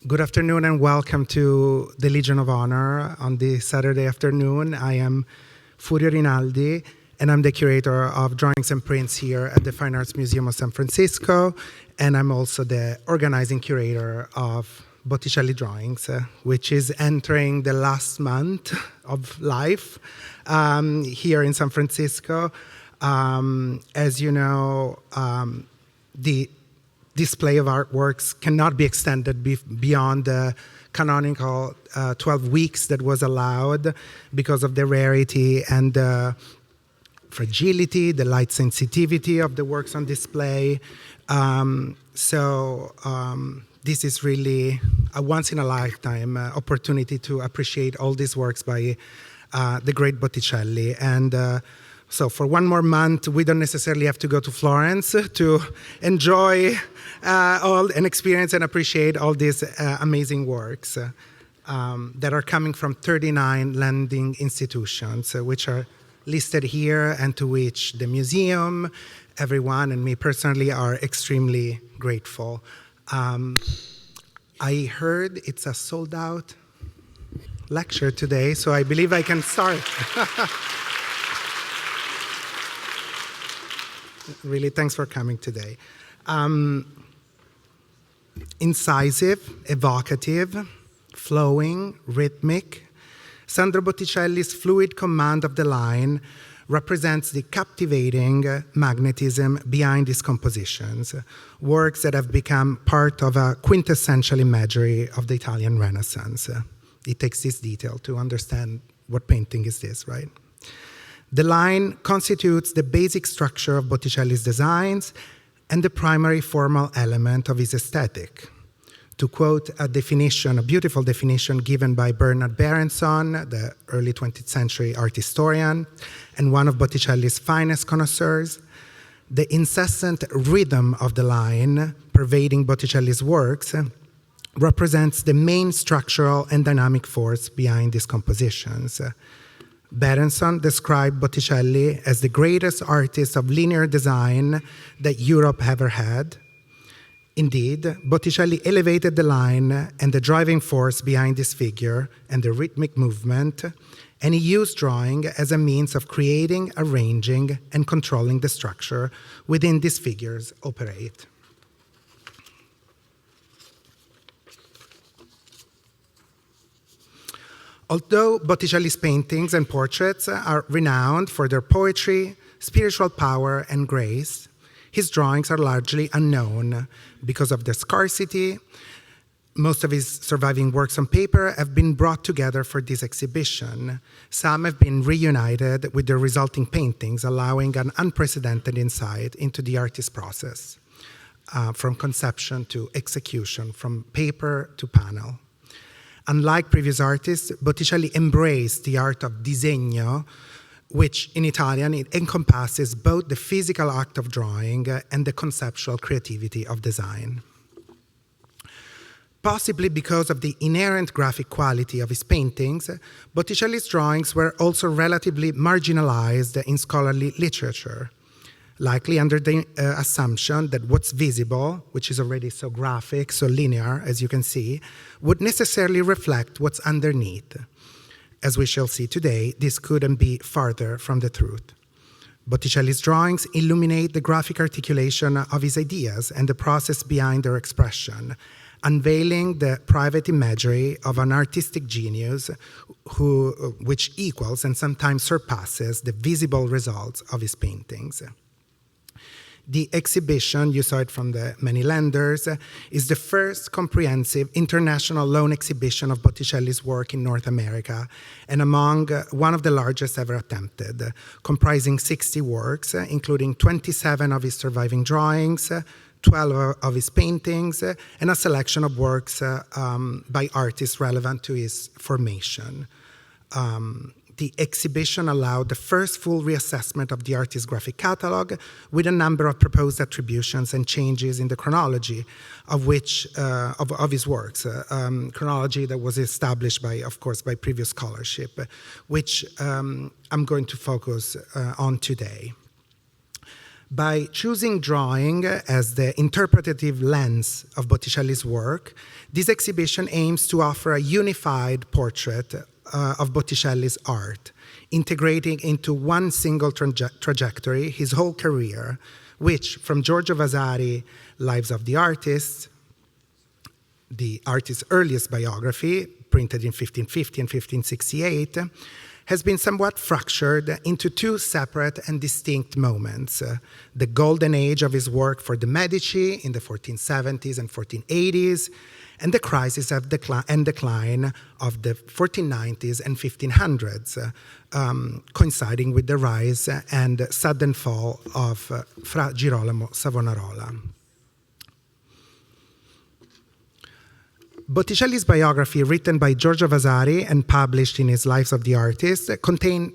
Good afternoon and welcome to the Legion of Honor on this Saturday afternoon. I am Furio Rinaldi and I'm the curator of drawings and prints here at the Fine Arts Museum of San Francisco, and I'm also the organizing curator of Botticelli Drawings, which is entering the last month of life here in San Francisco. As you know, the display of artworks cannot be extended beyond the canonical 12 weeks that was allowed because of the rarity and the fragility, the light sensitivity of the works on display. This is really a once-in-a-lifetime opportunity to appreciate all these works by the great Botticelli. And so for one more month, we don't necessarily have to go to Florence to enjoy all and experience and appreciate all these amazing works that are coming from 39 lending institutions, which are listed here and to which the museum, everyone, and me personally are extremely grateful. I heard it's a sold-out lecture today, so I believe I can start. Really, thanks for coming today. Incisive, evocative, flowing, rhythmic, Sandro Botticelli's fluid command of the line represents the captivating magnetism behind his compositions, works that have become part of a quintessential imagery of the Italian Renaissance. It takes this detail to understand what painting is this, right? The line constitutes the basic structure of Botticelli's designs and the primary formal element of his aesthetic. To quote a definition, a beautiful definition given by Bernard Berenson, the early 20th century art historian, and one of Botticelli's finest connoisseurs, the incessant rhythm of the line pervading Botticelli's works represents the main structural and dynamic force behind his compositions. Berenson described Botticelli as the greatest artist of linear design that Europe ever had. Indeed, Botticelli elevated the line and the driving force behind this figure and the rhythmic movement, and he used drawing as a means of creating, arranging, and controlling the structure within these figures operate. Although Botticelli's paintings and portraits are renowned for their poetry, spiritual power, and grace, his drawings are largely unknown because of their scarcity. Most of his surviving works on paper have been brought together for this exhibition. Some have been reunited with their resulting paintings, allowing an unprecedented insight into the artist's process, from conception to execution, from paper to panel. Unlike previous artists, Botticelli embraced the art of disegno, which in Italian it encompasses both the physical act of drawing and the conceptual creativity of design. Possibly because of the inherent graphic quality of his paintings, Botticelli's drawings were also relatively marginalized in scholarly literature, likely under the assumption that what's visible, which is already so graphic, so linear, as you can see, would necessarily reflect what's underneath. As we shall see today, this couldn't be farther from the truth. Botticelli's drawings illuminate the graphic articulation of his ideas and the process behind their expression, unveiling the private imagery of an artistic genius which equals and sometimes surpasses the visible results of his paintings. The exhibition, you saw it from the many lenders, is the first comprehensive international loan exhibition of Botticelli's work in North America, and among one of the largest ever attempted, comprising 60 works, including 27 of his surviving drawings, 12 of his paintings, and a selection of works by artists relevant to his formation. The exhibition allowed the first full reassessment of the artist's graphic catalog with a number of proposed attributions and changes in the chronology of his works, chronology that was established by, of course, by previous scholarship, which I'm going to focus on today. By choosing drawing as the interpretative lens of Botticelli's work, this exhibition aims to offer a unified portrait of Botticelli's art, integrating into one single trajectory his whole career, which, from Giorgio Vasari, Lives of the artist's earliest biography, printed in 1550 and 1568, has been somewhat fractured into two separate and distinct moments. The golden age of his work for the Medici in the 1470s and 1480s, and the crisis of decline of the 1490s and 1500s, coinciding with the rise and sudden fall of Fra Girolamo Savonarola. Botticelli's biography, written by Giorgio Vasari and published in his Lives of the Artist, contain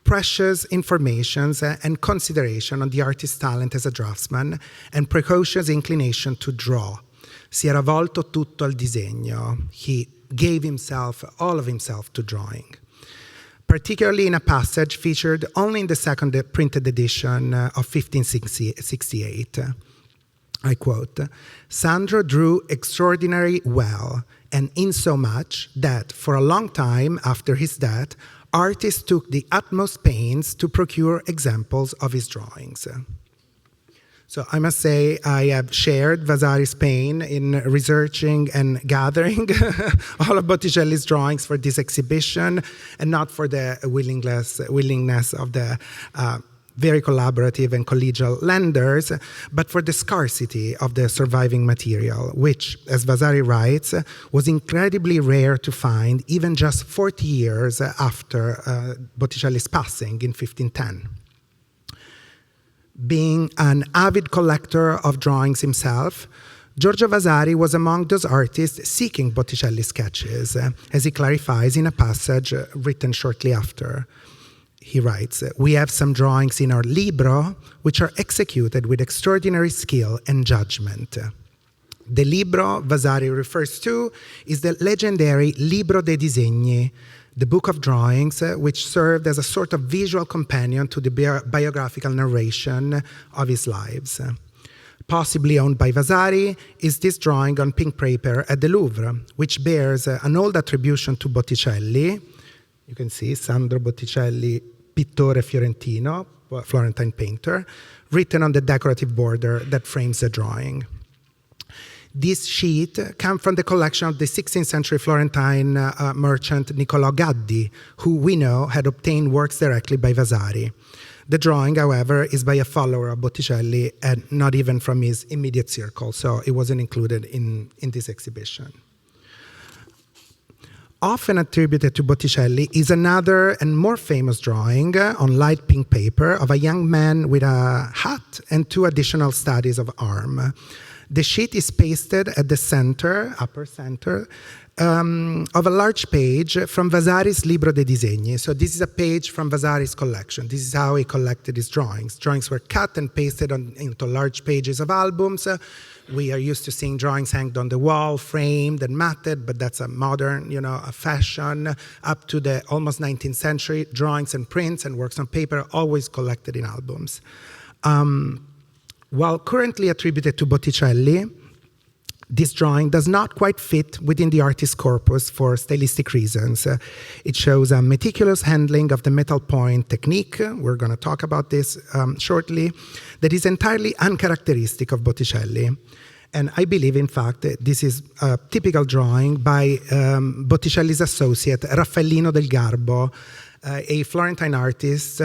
precious information and consideration on the artist's talent as a draftsman and precocious inclination to draw. Si era volto tutto al disegno. He gave himself, all of himself, to drawing. Particularly in a passage featured only in the second printed edition of 1568. I quote, "Sandro drew extraordinarily well, and insomuch that for a long time after his death, artists took the utmost pains to procure examples of his drawings." So I must say I have shared Vasari's pain in researching and gathering all of Botticelli's drawings for this exhibition, and not for the willingness of the very collaborative and collegial lenders, but for the scarcity of the surviving material, which, as Vasari writes, was incredibly rare to find even just 40 years after Botticelli's passing in 1510. Being an avid collector of drawings himself, Giorgio Vasari was among those artists seeking Botticelli's sketches, as he clarifies in a passage written shortly after. He writes, "We have some drawings in our libro which are executed with extraordinary skill and judgment." The libro Vasari refers to is the legendary Libro dei Disegni, the book of drawings, which served as a sort of visual companion to the biographical narration of his lives. Possibly owned by Vasari is this drawing on pink paper at the Louvre, which bears an old attribution to Botticelli. You can see Sandro Botticelli, Pittore Fiorentino, Florentine painter, written on the decorative border that frames the drawing. This sheet comes from the collection of the 16th century Florentine merchant Niccolò Gaddi, who we know had obtained works directly by Vasari. The drawing, however, is by a follower of Botticelli and not even from his immediate circle, so it wasn't included in this exhibition. Often attributed to Botticelli is another and more famous drawing on light pink paper of a young man with a hat and two additional studies of arm. The sheet is pasted at the center, upper center, of a large page from Vasari's Libro dei Disegni. So this is a page from Vasari's collection. This is how he collected his drawings. Drawings were cut and pasted into large pages of albums. We are used to seeing drawings hanged on the wall, framed and matted, but that's a modern, a fashion. Up to the almost 19th century, drawings and prints and works on paper always collected in albums. While currently attributed to Botticelli, this drawing does not quite fit within the artist's corpus for stylistic reasons. It shows a meticulous handling of the metal point technique, we're going to talk about this shortly, that is entirely uncharacteristic of Botticelli. And I believe, in fact, that this is a typical drawing by Botticelli's associate, Raffaellino del Garbo, a Florentine artist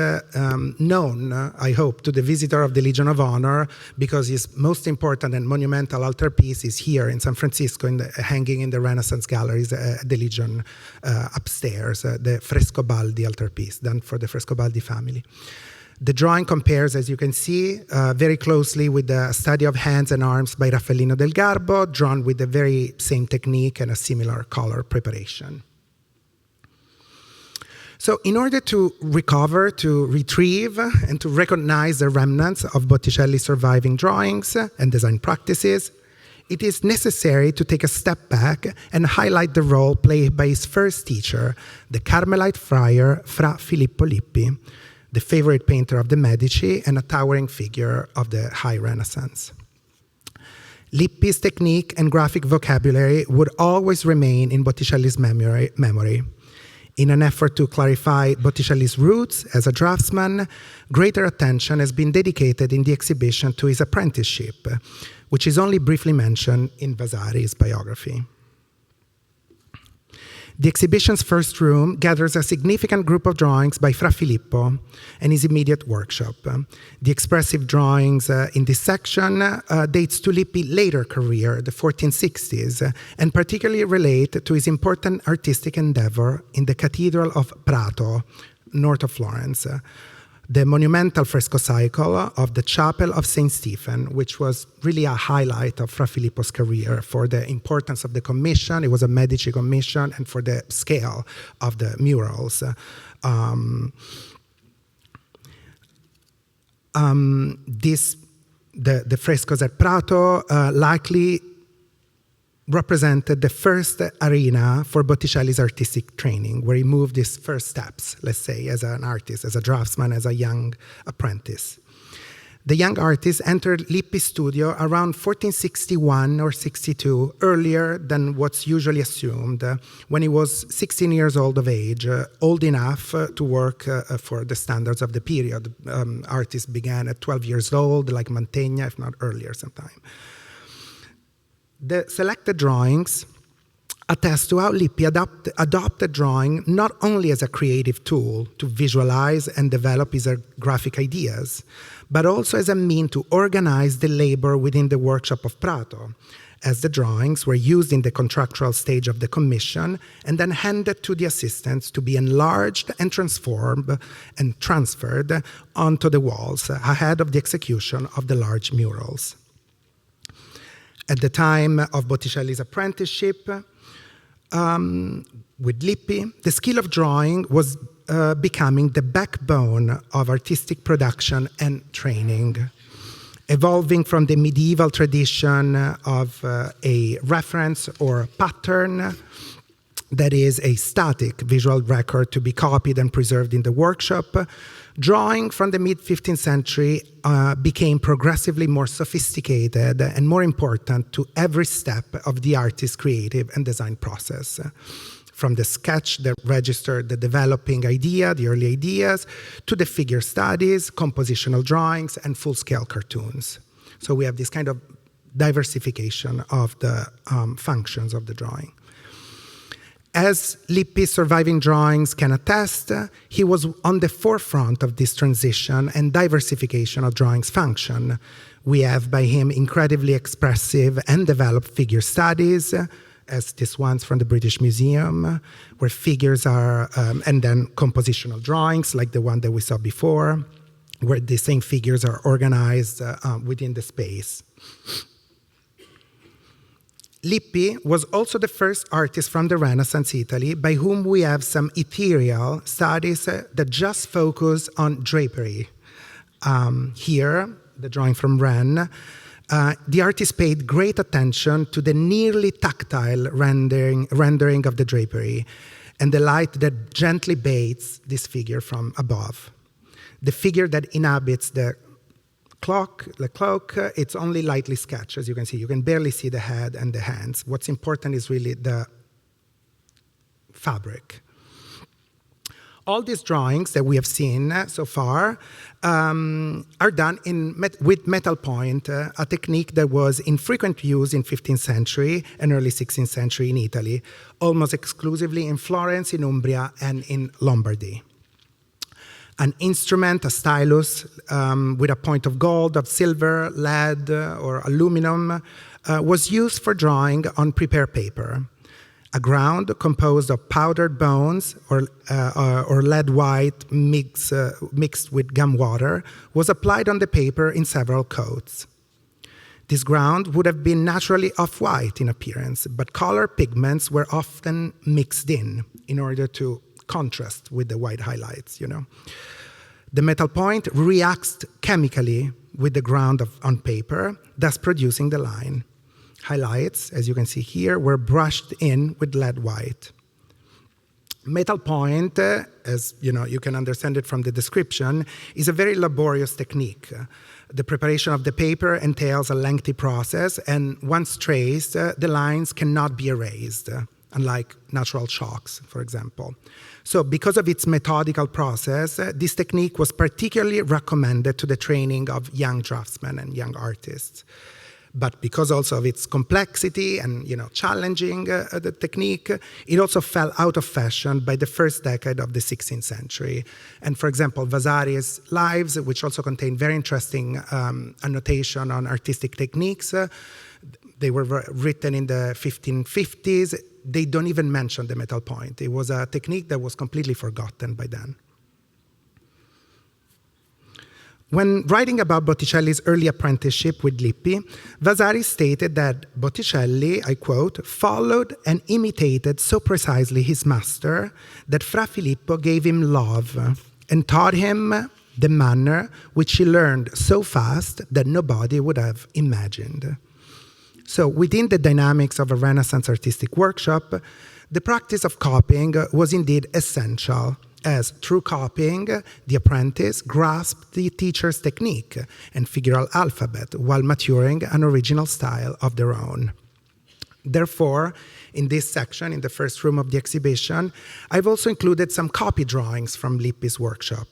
known, I hope, to the visitor of the Legion of Honor, because his most important and monumental altarpiece is here in San Francisco, hanging in the Renaissance galleries at the Legion upstairs, the Frescobaldi altarpiece, done for the Frescobaldi family. The drawing compares, as you can see, very closely with the study of hands and arms by Raffaellino del Garbo, drawn with the very same technique and a similar color preparation. So in order to recover, to retrieve, and to recognize the remnants of Botticelli's surviving drawings and design practices, it is necessary to take a step back and highlight the role played by his first teacher, the Carmelite friar Fra Filippo Lippi. the favorite painter of the Medici and a towering figure of the High Renaissance. Lippi's technique and graphic vocabulary would always remain in Botticelli's memory. In an effort to clarify Botticelli's roots as a draftsman, greater attention has been dedicated in the exhibition to his apprenticeship, which is only briefly mentioned in Vasari's biography. The exhibition's first room gathers a significant group of drawings by Fra Filippo and his immediate workshop. The expressive drawings in this section dates to Lippi's later career, the 1460s, and particularly relate to his important artistic endeavor in the Cathedral of Prato, north of Florence. The monumental fresco cycle of the Chapel of St. Stephen, which was really a highlight of Fra Filippo's career for the importance of the commission. It was a Medici commission, and for the scale of the murals. The frescoes at Prato likely represented the first arena for Botticelli's artistic training, where he moved his first steps, let's say, as an artist, as a draftsman, as a young apprentice. The young artist entered Lippi's studio around 1461 or 62, earlier than what's usually assumed, when he was 16 years old of age, old enough to work for the standards of the period. Artists began at 12 years old, like Mantegna, if not earlier sometime. The selected drawings attest to how Lippi adopted drawing not only as a creative tool to visualize and develop his graphic ideas, but also as a means to organize the labor within the workshop of Prato, as the drawings were used in the contractual stage of the commission and then handed to the assistants to be enlarged and transformed and transferred onto the walls ahead of the execution of the large murals. At the time of Botticelli's apprenticeship with Lippi, the skill of drawing was becoming the backbone of artistic production and training, evolving from the medieval tradition of a reference or pattern, that is a static visual record to be copied and preserved in the workshop. Drawing from the mid-15th century became progressively more sophisticated and more important to every step of the artist's creative and design process. From the sketch that registered the developing idea, the early ideas, to the figure studies, compositional drawings, and full-scale cartoons. So we have this kind of diversification of the functions of the drawing. As Lippi's surviving drawings can attest, he was on the forefront of this transition and diversification of drawing's function. We have by him incredibly expressive and developed figure studies, as this one's from the British Museum, where figures are, and then compositional drawings like the one that we saw before, where the same figures are organized within the space. Lippi was also the first artist from the Renaissance Italy by whom we have some ethereal studies that just focus on drapery. Here, the drawing from Ren, the artist paid great attention to the nearly tactile rendering of the drapery and the light that gently bathes this figure from above. The figure that inhabits the cloak, it's only lightly sketched, as you can see. You can barely see the head and the hands. What's important is really the fabric. All these drawings that we have seen so far are done with metal point, a technique that was in frequent use in 15th century and early 16th century in Italy, almost exclusively in Florence, in Umbria, and in Lombardy. An instrument, a stylus, with a point of gold, of silver, lead, or aluminum, was used for drawing on prepared paper. A ground composed of powdered bones or lead white mixed with gum water was applied on the paper in several coats. This ground would have been naturally off-white in appearance, but color pigments were often mixed in order to contrast with the white highlights, The metal point reacts chemically with the ground on paper, thus producing the line. Highlights, as you can see here, were brushed in with lead white. Metal point, as you can understand it from the description, is a very laborious technique. The preparation of the paper entails a lengthy process, and once traced, the lines cannot be erased, unlike natural chalks, for example. So because of its methodical process, this technique was particularly recommended to the training of young draftsmen and young artists. But because also of its complexity and challenging the technique, it also fell out of fashion by the first decade of the 16th century. And for example, Vasari's Lives, which also contain very interesting annotation on artistic techniques, they were written in the 1550s. They don't even mention the metal point. It was a technique that was completely forgotten by then. When writing about Botticelli's early apprenticeship with Lippi, Vasari stated that Botticelli, I quote, followed and imitated so precisely his master that Fra Filippo gave him love and taught him the manner which he learned so fast that nobody would have imagined. So within the dynamics of a Renaissance artistic workshop, the practice of copying was indeed essential, as through copying, the apprentice grasped the teacher's technique and figural alphabet while maturing an original style of their own. Therefore, in this section, in the first room of the exhibition, I've also included some copy drawings from Lippi's workshop,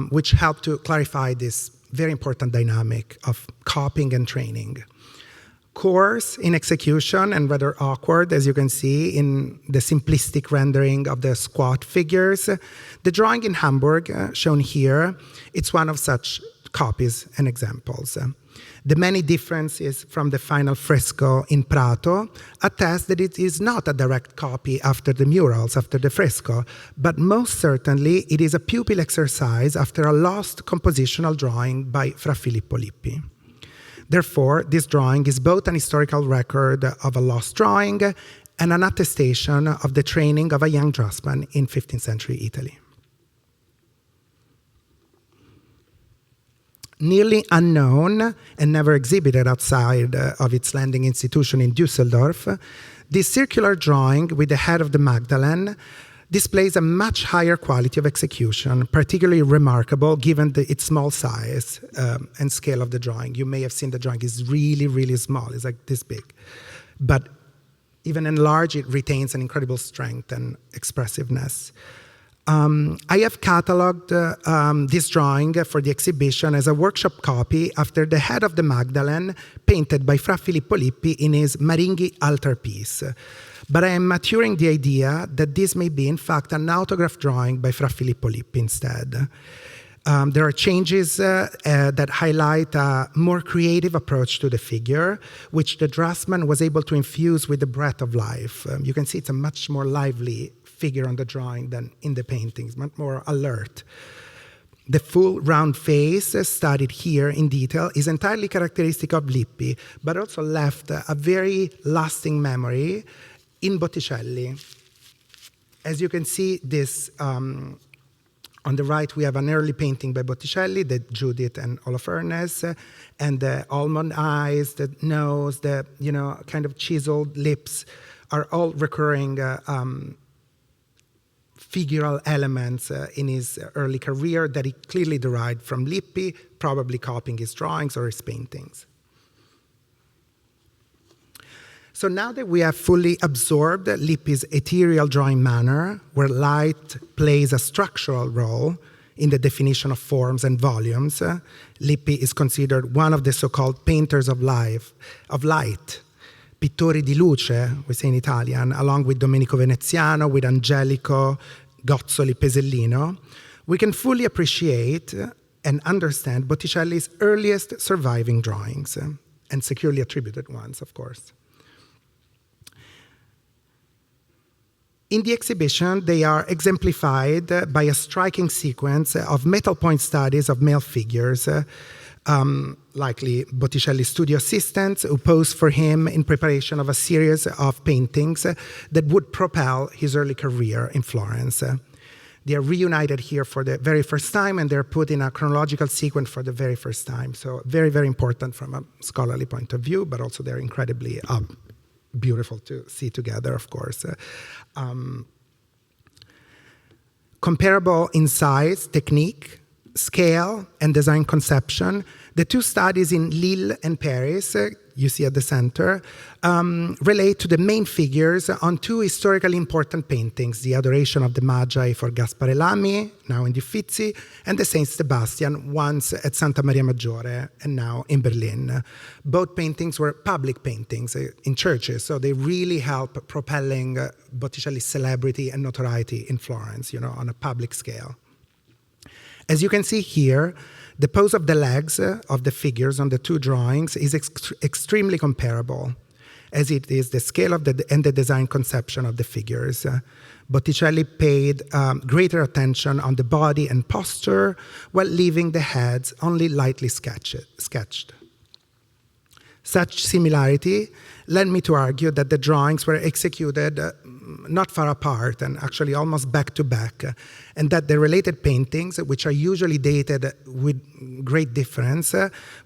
which help to clarify this very important dynamic of copying and training. Coarse in execution and rather awkward, as you can see in the simplistic rendering of the squat figures. The drawing in Hamburg, shown here, it's one of such copies and examples. The many differences from the final fresco in Prato attest that it is not a direct copy after the murals, after the fresco, but most certainly it is a pupil exercise after a lost compositional drawing by Fra Filippo Lippi. Therefore, this drawing is both an historical record of a lost drawing and an attestation of the training of a young draftsman in 15th century Italy. Nearly unknown and never exhibited outside of its landing institution in Düsseldorf, this circular drawing with the head of the Magdalene displays a much higher quality of execution, particularly remarkable given its small size and scale of the drawing. You may have seen the drawing is really, really small. It's like this big. But even enlarged, it retains an incredible strength and expressiveness. I have catalogued this drawing for the exhibition as a workshop copy after the head of the Magdalene painted by Fra Filippo Lippi in his Maringhi altarpiece. But I am maturing the idea that this may be, in fact, an autograph drawing by Fra Filippo Lippi instead. There are changes that highlight a more creative approach to the figure, which the draftsman was able to infuse with the breath of life. You can see it's a much more lively figure on the drawing than in the paintings, much more alert. The full round face, studied here in detail, is entirely characteristic of Lippi, but also left a very lasting memory in Botticelli. As you can see, this on the right, we have an early painting by Botticelli, the Judith and Holofernes, and the almond eyes, the nose, the kind of chiseled lips are all recurring figural elements in his early career that he clearly derived from Lippi, probably copying his drawings or his paintings. So now that we have fully absorbed Lippi's ethereal drawing manner, where light plays a structural role in the definition of forms and volumes, Lippi is considered one of the so-called painters of light, pittori di luce, we say in Italian, along with Domenico Veneziano, with Angelico, Gozzoli, Pesellino. We can fully appreciate and understand Botticelli's earliest surviving drawings, and securely attributed ones, of course. In the exhibition, they are exemplified by a striking sequence of metal point studies of male figures, likely Botticelli's studio assistants who posed for him in preparation of a series of paintings that would propel his early career in Florence. They are reunited here for the very first time, and they're put in a chronological sequence for the very first time. So very, very important from a scholarly point of view, but also they're incredibly beautiful to see together, of course. Comparable in size, technique, scale, and design conception, the two studies in Lille and Paris, you see at the center, relate to the main figures on two historically important paintings, the Adoration of the Magi for Gaspare Lamy, now in the Uffizi, and the Saint Sebastian, once at Santa Maria Maggiore and now in Berlin. Both paintings were public paintings in churches, so they really help propelling Botticelli's celebrity and notoriety in Florence, on a public scale. As you can see here, the pose of the legs of the figures on the two drawings is extremely comparable, as it is the scale of and the design conception of the figures. Botticelli paid greater attention on the body and posture, while leaving the heads only lightly sketched. Such similarity led me to argue that the drawings were executed not far apart and actually almost back to back, and that the related paintings, which are usually dated with great difference,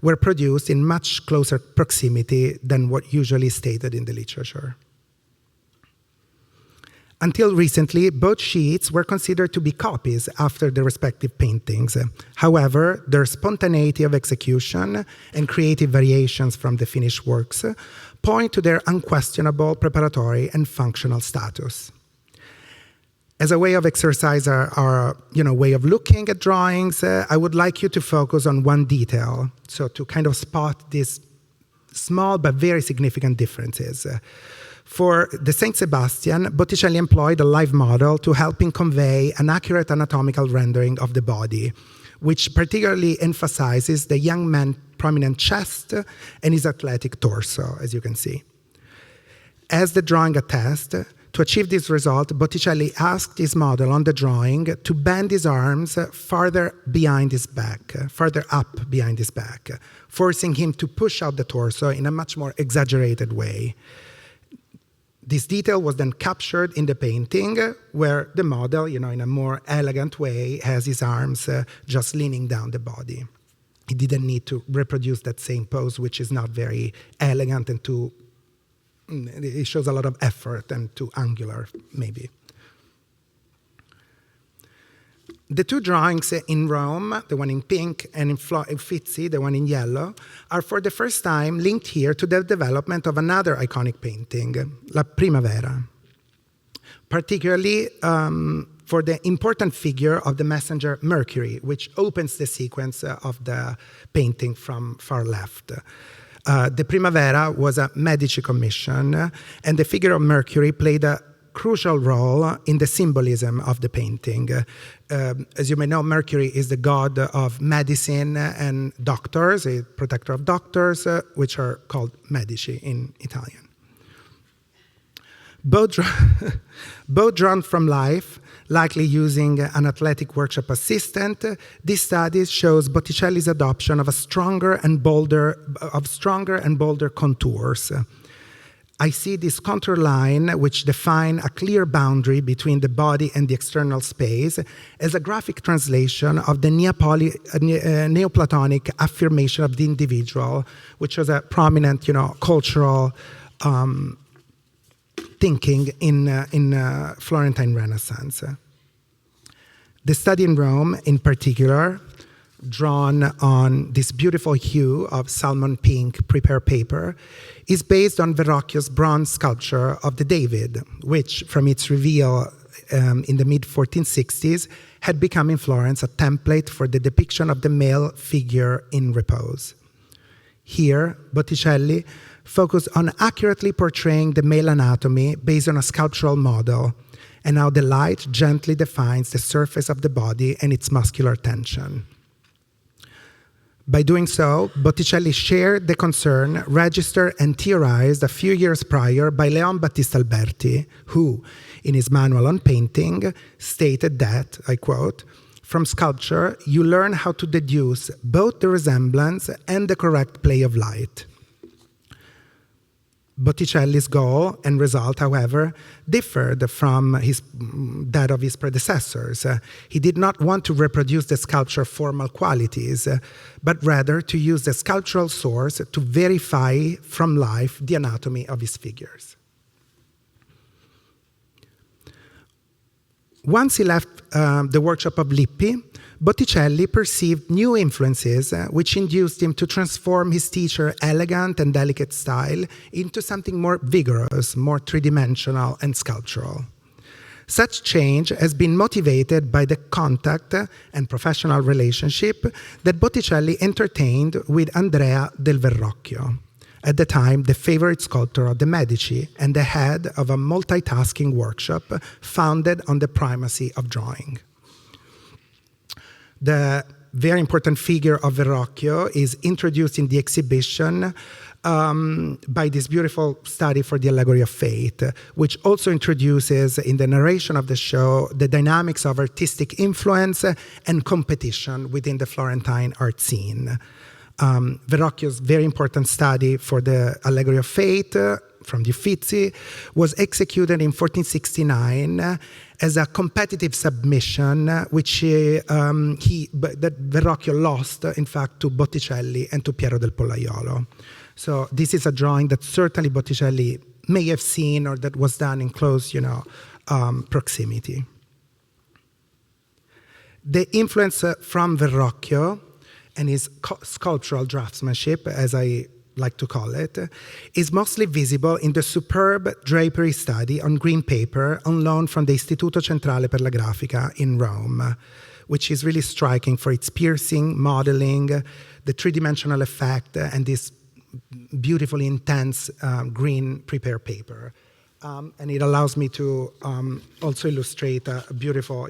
were produced in much closer proximity than what usually stated in the literature. Until recently, both sheets were considered to be copies after the respective paintings. However, their spontaneity of execution and creative variations from the finished works point to their unquestionable preparatory and functional status. As a way of exercise our way of looking at drawings, I would like you to focus on one detail, so to kind of spot these small but very significant differences. For the Saint Sebastian, Botticelli employed a live model to help him convey an accurate anatomical rendering of the body, which particularly emphasizes the young man's prominent chest and his athletic torso, as you can see. As the drawing attests, to achieve this result, Botticelli asked his model on the drawing to bend his arms farther up behind his back, forcing him to push out the torso in a much more exaggerated way. This detail was then captured in the painting, where the model, in a more elegant way, has his arms just leaning down the body. He didn't need to reproduce that same pose, which is not very elegant and it shows a lot of effort and too angular, maybe. The two drawings in Rome, the one in pink, and in Uffizi, the one in yellow, are for the first time linked here to the development of another iconic painting, La Primavera, particularly for the important figure of the messenger Mercury, which opens the sequence of the painting from far left. The Primavera was a Medici commission, and the figure of Mercury played a crucial role in the symbolism of the painting. As you may know, Mercury is the god of medicine and doctors, a protector of doctors, which are called Medici in Italian. Both drawn from life, likely using an athletic workshop assistant, this study shows Botticelli's adoption of stronger and bolder contours. I see this contour line, which define a clear boundary between the body and the external space, as a graphic translation of the Neoplatonic affirmation of the individual, which was a prominent, cultural thinking in Florentine Renaissance. The study in Rome, in particular, drawn on this beautiful hue of salmon pink prepared paper, is based on Verrocchio's bronze sculpture of the David, which, from its reveal in the mid-1460s, had become in Florence a template for the depiction of the male figure in repose. Here, Botticelli focused on accurately portraying the male anatomy based on a sculptural model, and how the light gently defines the surface of the body and its muscular tension. By doing so, Botticelli shared the concern registered and theorized a few years prior by Leon Battista Alberti, who, in his manual on painting, stated that, I quote, "From sculpture, you learn how to deduce both the resemblance and the correct play of light." Botticelli's goal and result, however, differed from that of his predecessors. He did not want to reproduce the sculpture's formal qualities, but rather to use the sculptural source to verify from life the anatomy of his figures. Once he left the workshop of Lippi, Botticelli perceived new influences which induced him to transform his teacher's elegant and delicate style into something more vigorous, more three-dimensional and sculptural. Such change has been motivated by the contact and professional relationship that Botticelli entertained with Andrea del Verrocchio, at the time the favorite sculptor of the Medici and the head of a multitasking workshop founded on the primacy of drawing. The very important figure of Verrocchio is introduced in the exhibition by this beautiful study for the Allegory of Fate, which also introduces in the narration of the show the dynamics of artistic influence and competition within the Florentine art scene. Verrocchio's very important study for the Allegory of Fate from the Uffizi was executed in 1469 as a competitive submission, which that Verrocchio lost, in fact, to Botticelli and to Piero del Pollaiolo. So this is a drawing that certainly Botticelli may have seen or that was done in close, proximity. The influence from Verrocchio and his sculptural draftsmanship, as I like to call it, is mostly visible in the superb drapery study on green paper on loan from the Istituto Centrale per la Grafica in Rome, which is really striking for its piercing, modeling, the three-dimensional effect, and this beautifully intense green prepared paper. And it allows me to also illustrate a beautiful,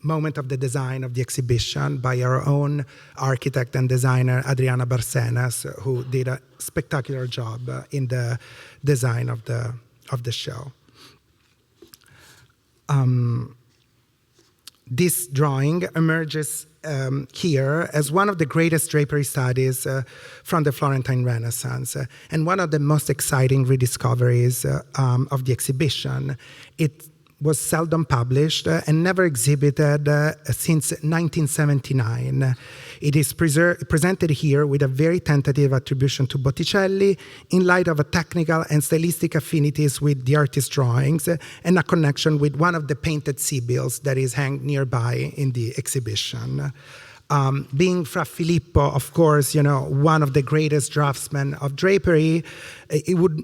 moment of the design of the exhibition by our own architect and designer, Adriana Barcenas, who did a spectacular job in the design of the show. This drawing emerges here as one of the greatest drapery studies from the Florentine Renaissance and one of the most exciting rediscoveries of the exhibition. It was seldom published and never exhibited since 1979. It is presented here with a very tentative attribution to Botticelli in light of a technical and stylistic affinities with the artist's drawings and a connection with one of the painted Sibylls that is hanged nearby in the exhibition. Being Fra Filippo, of course, one of the greatest draftsmen of drapery, it would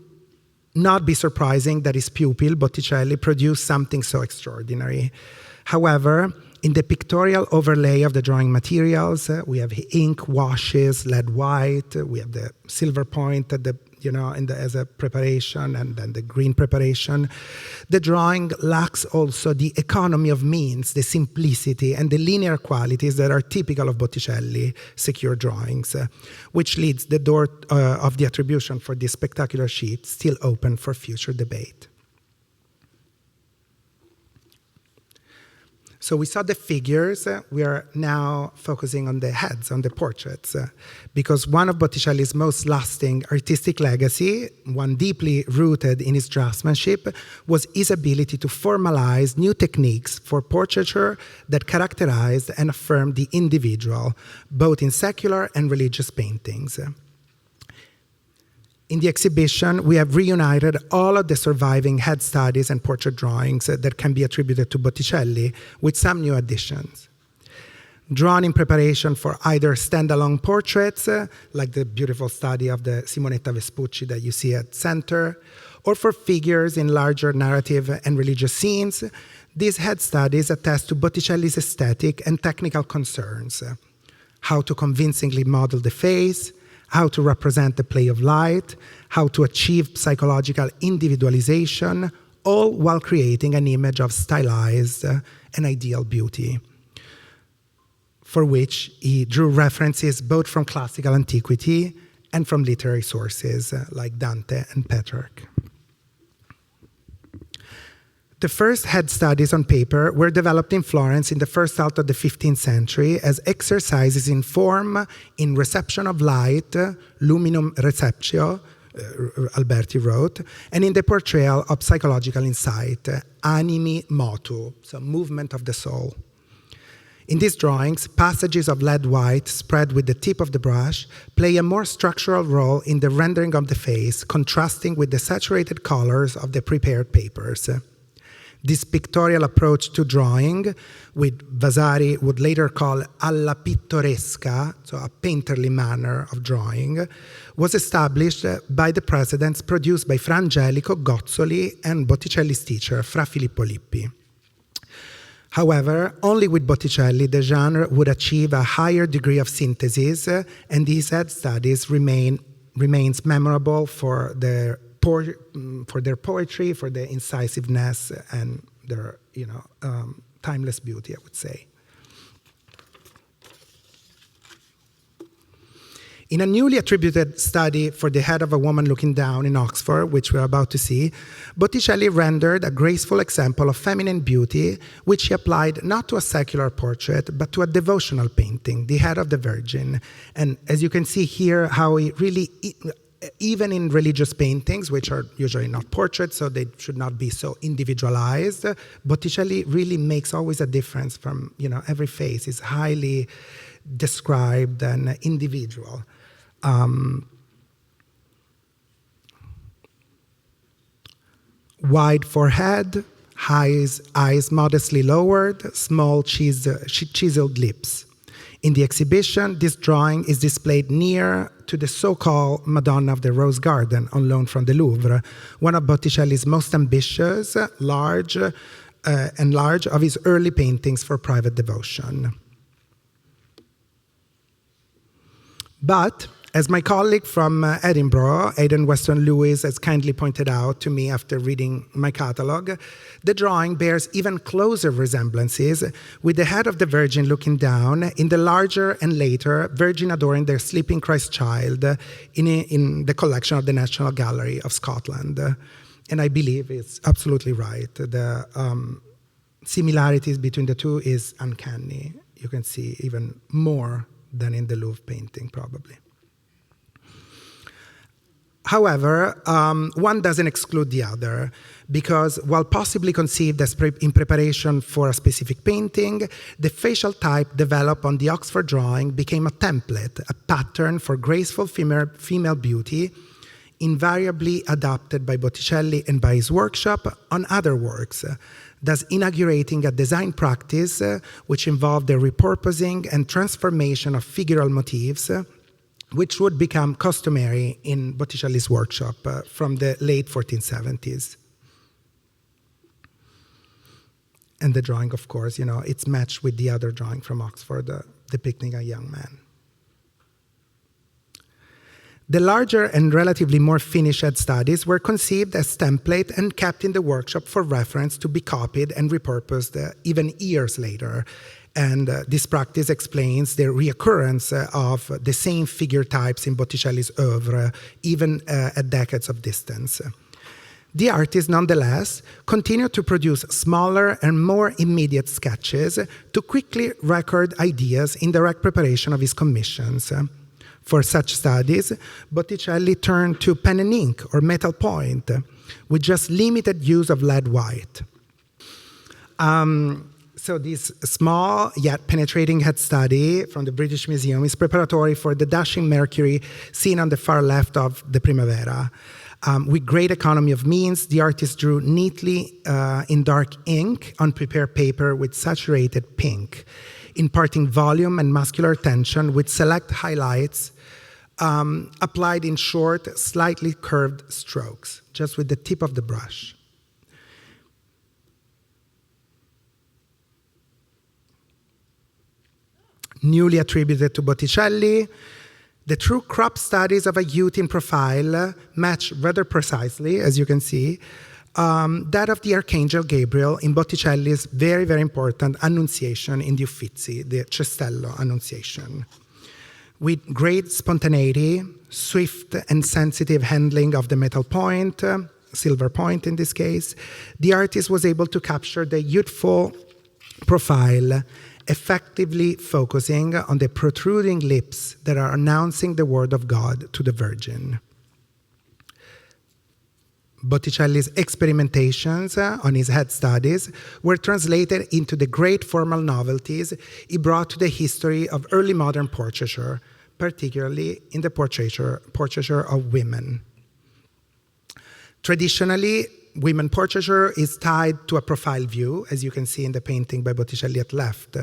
not be surprising that his pupil, Botticelli, produced something so extraordinary. However, in the pictorial overlay of the drawing materials, we have ink, washes, lead white, we have the silver point at the as a preparation, and then the green preparation. The drawing lacks also the economy of means, the simplicity, and the linear qualities that are typical of Botticelli secure drawings, which leads the door of the attribution for this spectacular sheet still open for future debate. So we saw the figures. We are now focusing on the heads, on the portraits, because one of Botticelli's most lasting artistic legacy, one deeply rooted in his draftsmanship, was his ability to formalize new techniques for portraiture that characterized and affirmed the individual, both in secular and religious paintings. In the exhibition, we have reunited all of the surviving head studies and portrait drawings that can be attributed to Botticelli with some new additions. Drawn in preparation for either standalone portraits, like the beautiful study of the Simonetta Vespucci that you see at center, or for figures in larger narrative and religious scenes, these head studies attest to Botticelli's aesthetic and technical concerns: how to convincingly model the face, how to represent the play of light, how to achieve psychological individualization, all while creating an image of stylized and ideal beauty, for which he drew references both from classical antiquity and from literary sources like Dante and Petrarch. The first head studies on paper were developed in Florence in the first half of the 15th century as exercises in form, in reception of light, luminum receptio, Alberti wrote, and in the portrayal of psychological insight, animi motu, so movement of the soul. In these drawings, passages of lead white spread with the tip of the brush play a more structural role in the rendering of the face, contrasting with the saturated colors of the prepared papers. This pictorial approach to drawing, which Vasari would later call alla pittoresca, so a painterly manner of drawing, was established by the precedents produced by Fra Angelico, Gozzoli, and Botticelli's teacher, Fra Filippo Lippi. However, only with Botticelli, the genre would achieve a higher degree of synthesis, and these head studies remains memorable for their poetry, for their incisiveness, and their timeless beauty, I would say. In a newly attributed study for The Head of a Woman Looking Down in Oxford, which we're about to see, Botticelli rendered a graceful example of feminine beauty, which he applied not to a secular portrait, but to a devotional painting, The Head of the Virgin. And as you can see here, how he really, even in religious paintings, which are usually not portraits, so they should not be so individualized, Botticelli really makes always a difference from, every face is highly described and individual. Wide forehead, eyes modestly lowered, small chiseled lips. In the exhibition, this drawing is displayed near to the so-called Madonna of the Rose Garden on loan from the Louvre, one of Botticelli's most ambitious, large of his early paintings for private devotion. But, as my colleague from Edinburgh, Aidan Weston-Lewis, has kindly pointed out to me after reading my catalogue, the drawing bears even closer resemblances with the Head of the Virgin looking down in the larger and later Virgin adoring their sleeping Christ child in the collection of the National Gallery of Scotland. And I believe it's absolutely right. The similarities between the two is uncanny. You can see even more than in the Louvre painting, probably. However, one doesn't exclude the other, because while possibly conceived as in preparation for a specific painting, the facial type developed on the Oxford drawing became a template, a pattern for graceful female beauty, invariably adopted by Botticelli and by his workshop on other works, thus inaugurating a design practice which involved the repurposing and transformation of figural motifs, which would become customary in Botticelli's workshop from the late 1470s. And the drawing, of course, it's matched with the other drawing from Oxford depicting a young man. The larger and relatively more finished head studies were conceived as template and kept in the workshop for reference to be copied and repurposed even years later. And this practice explains the reoccurrence of the same figure types in Botticelli's oeuvre, even at decades of distance. The artist, nonetheless, continued to produce smaller and more immediate sketches to quickly record ideas in direct preparation of his commissions. For such studies, Botticelli turned to pen and ink or metal point, with just limited use of lead white. So this small yet penetrating head study from the British Museum is preparatory for the dashing Mercury seen on the far left of the Primavera. With great economy of means, the artist drew neatly in dark ink on prepared paper with saturated pink, imparting volume and muscular tension with select highlights applied in short, slightly curved strokes, just with the tip of the brush. Newly attributed to Botticelli, the true crop studies of a youth in profile match rather precisely, as you can see, that of the Archangel Gabriel in Botticelli's very, very important Annunciation in the Uffizi, the Cestello Annunciation. With great spontaneity, swift and sensitive handling of the metal point, silver point in this case, the artist was able to capture the youthful profile, effectively focusing on the protruding lips that are announcing the word of God to the Virgin. Botticelli's experimentations on his head studies were translated into the great formal novelties he brought to the history of early modern portraiture, particularly in the portraiture of women. Traditionally, women portraiture is tied to a profile view, as you can see in the painting by Botticelli at left,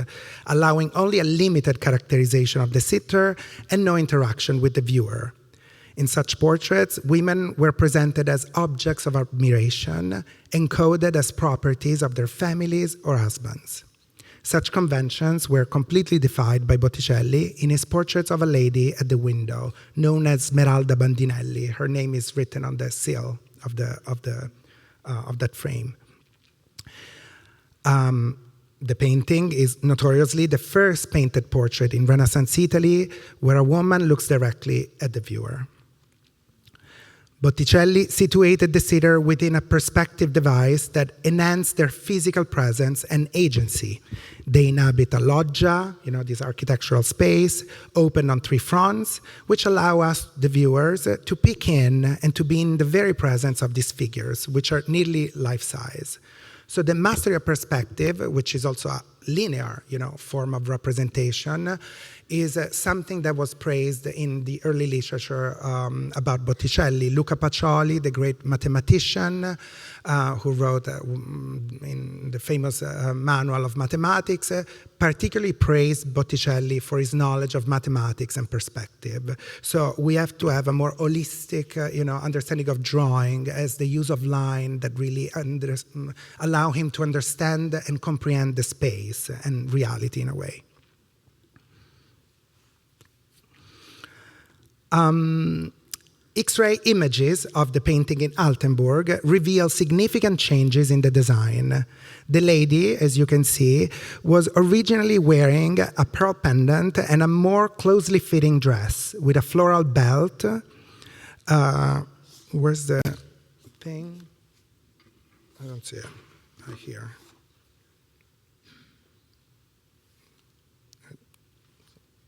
allowing only a limited characterization of the sitter and no interaction with the viewer. In such portraits, women were presented as objects of admiration, encoded as properties of their families or husbands. Such conventions were completely defied by Botticelli in his portraits of a lady at the window, known as Smeralda Bandinelli. Her name is written on the sill of that frame. The painting is notoriously the first painted portrait in Renaissance Italy where a woman looks directly at the viewer. Botticelli situated the sitter within a perspective device that enhanced their physical presence and agency. They inhabit a loggia, this architectural space, open on 3 fronts, which allow us, the viewers, to peek in and to be in the very presence of these figures, which are nearly life-size. So the mastery of perspective, which is also a linear, form of representation, is something that was praised in the early literature about Botticelli. Luca Pacioli, the great mathematician, who wrote in the famous Manual of Mathematics, particularly praised Botticelli for his knowledge of mathematics and perspective. So we have to have a more holistic, understanding of drawing as the use of line that really allow him to understand and comprehend the space and reality in a way. X-ray images of the painting in Altenburg reveal significant changes in the design. The lady, as you can see, was originally wearing a pearl pendant and a more closely fitting dress with a floral belt. Where's the thing? I don't see it. Right here.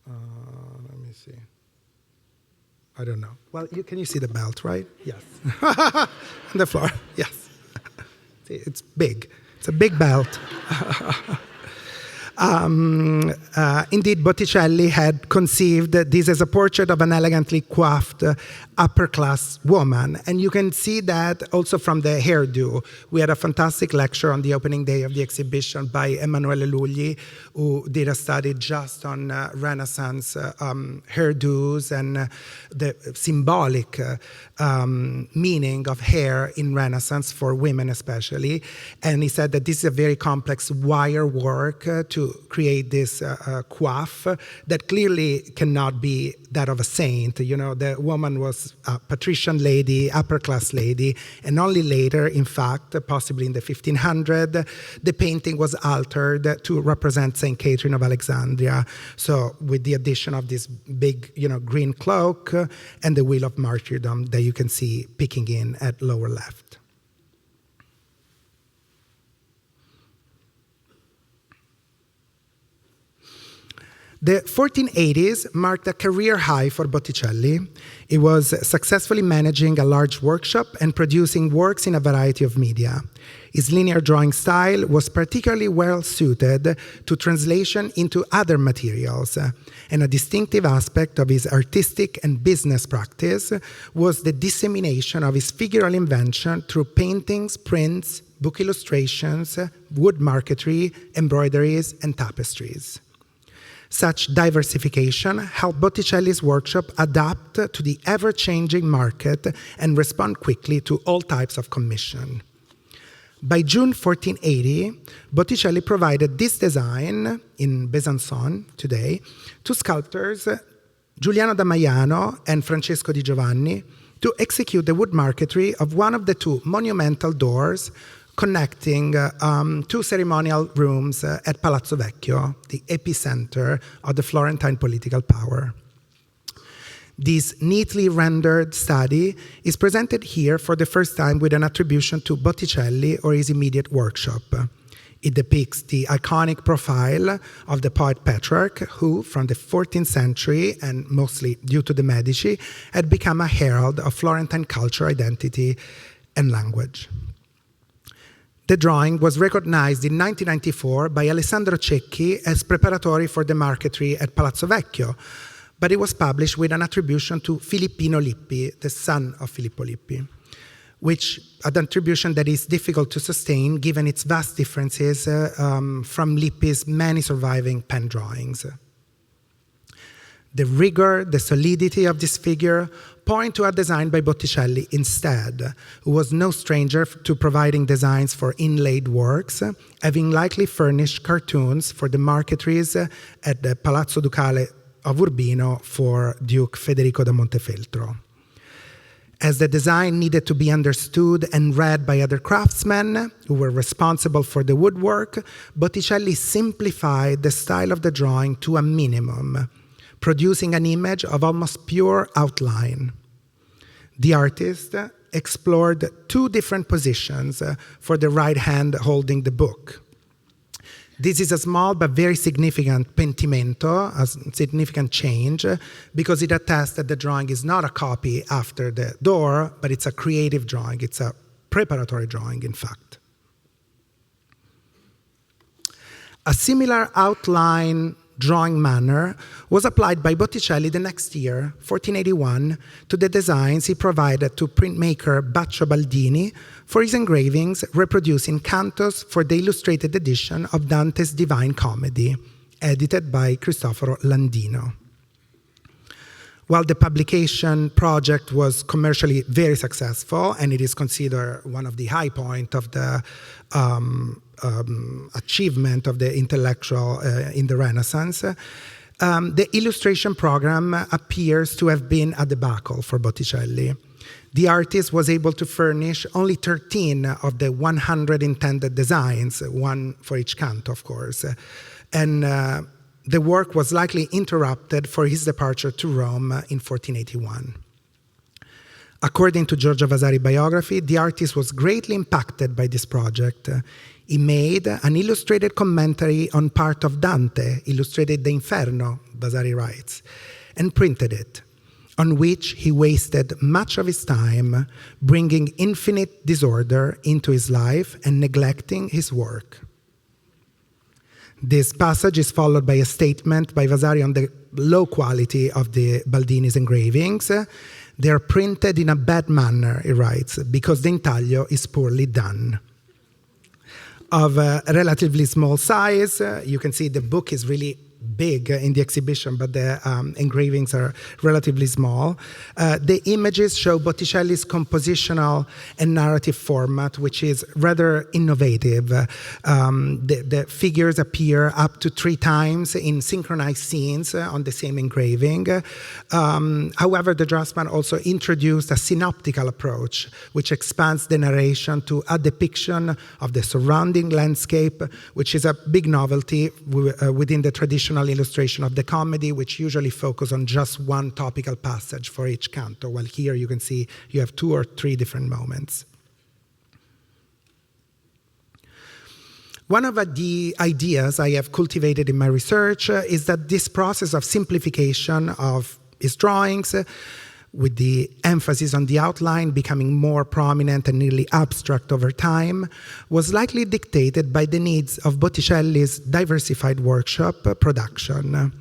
Let me see. I don't know. Well, can you see the belt, right? Yes. On the floor, yes. See, it's big. It's a big belt. Indeed, Botticelli had conceived this as a portrait of an elegantly coiffed upper-class woman. And you can see that also from the hairdo. We had a fantastic lecture on the opening day of the exhibition by Emanuele Lugli, who did a study just on Renaissance hairdos and the symbolic meaning of hair in Renaissance for women especially. And he said that this is a very complex wire work to create this coif that clearly cannot be that of a saint. The woman was a patrician lady, upper-class lady, and only later, in fact, possibly in the 1500s, the painting was altered to represent Saint Catherine of Alexandria. So with the addition of this big, green cloak and the wheel of martyrdom that you can see peeking in at lower left. The 1480s marked a career high for Botticelli. He was successfully managing a large workshop and producing works in a variety of media. His linear drawing style was particularly well suited to translation into other materials, and a distinctive aspect of his artistic and business practice was the dissemination of his figural invention through paintings, prints, book illustrations, wood marquetry, embroideries, and tapestries. Such diversification helped Botticelli's workshop adapt to the ever-changing market and respond quickly to all types of commission. By June 1480, Botticelli provided this design in Besançon today to sculptors Giuliano da Maiano and Francesco di Giovanni to execute the wood marquetry of one of the 2 monumental doors connecting 2 ceremonial rooms at Palazzo Vecchio, the epicenter of the Florentine political power. This neatly rendered study is presented here for the first time with an attribution to Botticelli or his immediate workshop. It depicts the iconic profile of the poet Petrarch, who, from the 14th century, and mostly due to the Medici, had become a herald of Florentine culture, identity, and language. The drawing was recognized in 1994 by Alessandro Cecchi as preparatory for the marquetry at Palazzo Vecchio, but it was published with an attribution to Filippino Lippi, the son of Filippo Lippi. a attribution that is difficult to sustain given its vast differences from Lippi's many surviving pen drawings. The rigor, the solidity of this figure point to a design by Botticelli instead, who was no stranger to providing designs for inlaid works, having likely furnished cartoons for the marquetries at the Palazzo Ducale of Urbino for Duke Federico da Montefeltro. As the design needed to be understood and read by other craftsmen who were responsible for the woodwork, Botticelli simplified the style of the drawing to a minimum, producing an image of almost pure outline. The artist explored two different positions for the right hand holding the book. This is a small but very significant pentimento, a significant change, because it attests that the drawing is not a copy after the door, but it's a creative drawing. It's a preparatory drawing, in fact. A similar outline drawing manner was applied by Botticelli the next year, 1481, to the designs he provided to printmaker Baccio Baldini for his engravings reproducing cantos for the illustrated edition of Dante's Divine Comedy, edited by Cristoforo Landino. While the publication project was commercially very successful, and it is considered one of the high points of the achievement of the intellectual in the Renaissance, the illustration program appears to have been a debacle for Botticelli. The artist was able to furnish only 13 of the 100 intended designs, one for each canto, of course, and the work was likely interrupted for his departure to Rome in 1481. According to Giorgio Vasari's biography, the artist was greatly impacted by this project. He made an illustrated commentary on part of Dante, illustrated the Inferno, Vasari writes, and printed it, on which he wasted much of his time, bringing infinite disorder into his life and neglecting his work. This passage is followed by a statement by Vasari on the low quality of the Baldini's engravings. They are printed in a bad manner, he writes, because the intaglio is poorly done. Of a relatively small size, you can see the book is really big in the exhibition, but the engravings are relatively small. The images show Botticelli's compositional and narrative format, which is rather innovative. The figures appear up to 3 times in synchronized scenes on the same engraving. However, the draftsman also introduced a synoptical approach, which expands the narration to a depiction of the surrounding landscape, which is a big novelty within the traditional illustration of the comedy, which usually focus on just one topical passage for each canto, while here you can see you have 2 or 3 different moments. One of the ideas I have cultivated in my research is that this process of simplification of his drawings, with the emphasis on the outline becoming more prominent and nearly abstract over time, was likely dictated by the needs of Botticelli's diversified workshop production,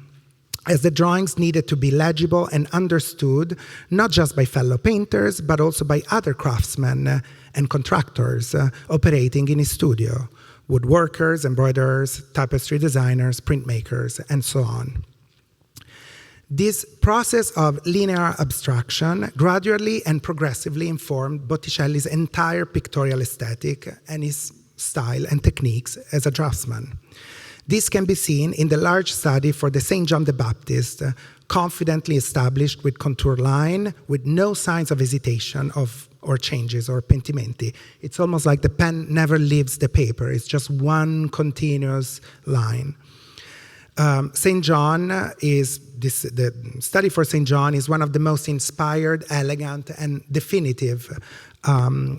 as the drawings needed to be legible and understood not just by fellow painters, but also by other craftsmen and contractors operating in his studio, woodworkers, embroiderers, tapestry designers, printmakers, and so on. This process of linear abstraction gradually and progressively informed Botticelli's entire pictorial aesthetic and his style and techniques as a draftsman. This can be seen in the large study for the St. John the Baptist, confidently established with contour line, with no signs of hesitation or changes or pentimenti. It's almost like the pen never leaves the paper. It's just one continuous line. St. John the study for St. John is one of the most inspired, elegant, and definitive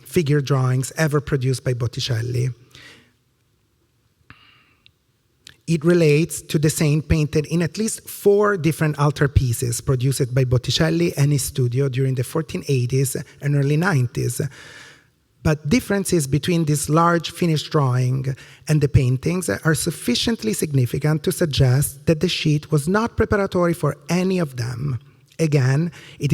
figure drawings ever produced by Botticelli. It relates to the saint painted in at least 4 different altarpieces produced by Botticelli and his studio during the 1480s and early 90s. But differences between this large finished drawing and the paintings are sufficiently significant to suggest that the sheet was not preparatory for any of them. Again, it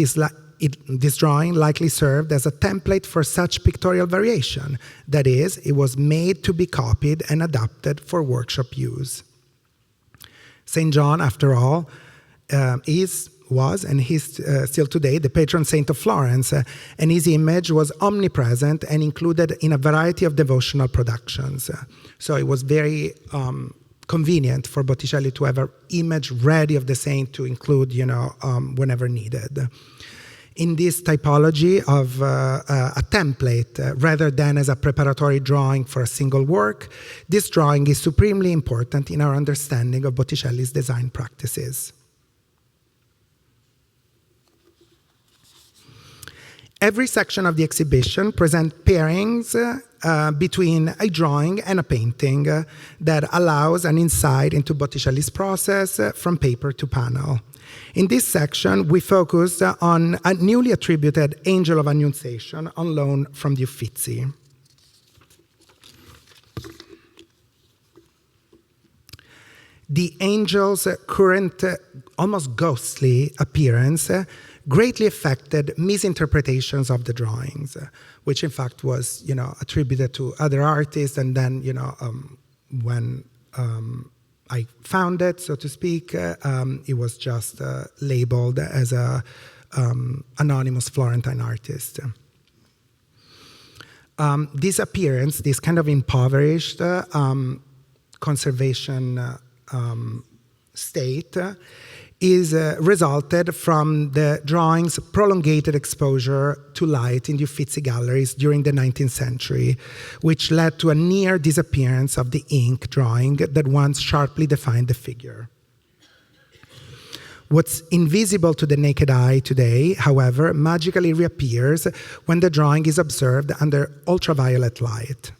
This drawing likely served as a template for such pictorial variation. That is, it was made to be copied and adapted for workshop use. St. John, after all, was and is still today the patron saint of Florence, and his image was omnipresent and included in a variety of devotional productions. So it was very convenient for Botticelli to have an image ready of the saint to include, whenever needed. In this typology of a template, rather than as a preparatory drawing for a single work, this drawing is supremely important in our understanding of Botticelli's design practices. Every section of the exhibition presents pairings between a drawing and a painting that allows an insight into Botticelli's process from paper to panel. In this section, we focused on a newly attributed Angel of Annunciation on loan from the Uffizi. The angel's current, almost ghostly appearance greatly affected misinterpretations of the drawings, which in fact was, attributed to other artists. And then, when I found it, so to speak, it was just labeled as a anonymous Florentine artist. This appearance, this kind of impoverished conservation state, is resulted from the drawing's prolongated exposure to light in the Uffizi galleries during the 19th century, which led to a near disappearance of the ink drawing that once sharply defined the figure. What's invisible to the naked eye today, however, magically reappears when the drawing is observed under ultraviolet light.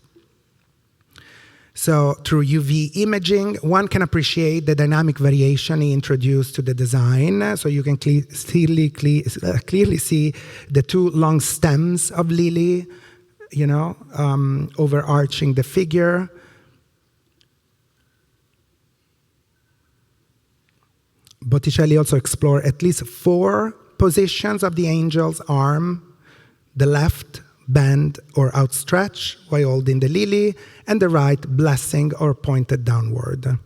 So through UV imaging, one can appreciate the dynamic variation he introduced to the design. So you can clearly see the two long stems of lily, overarching the figure. Botticelli also explored at least 4 positions of the angel's arm: the left, bend or outstretched while holding the lily, and the right, blessing or pointed downward.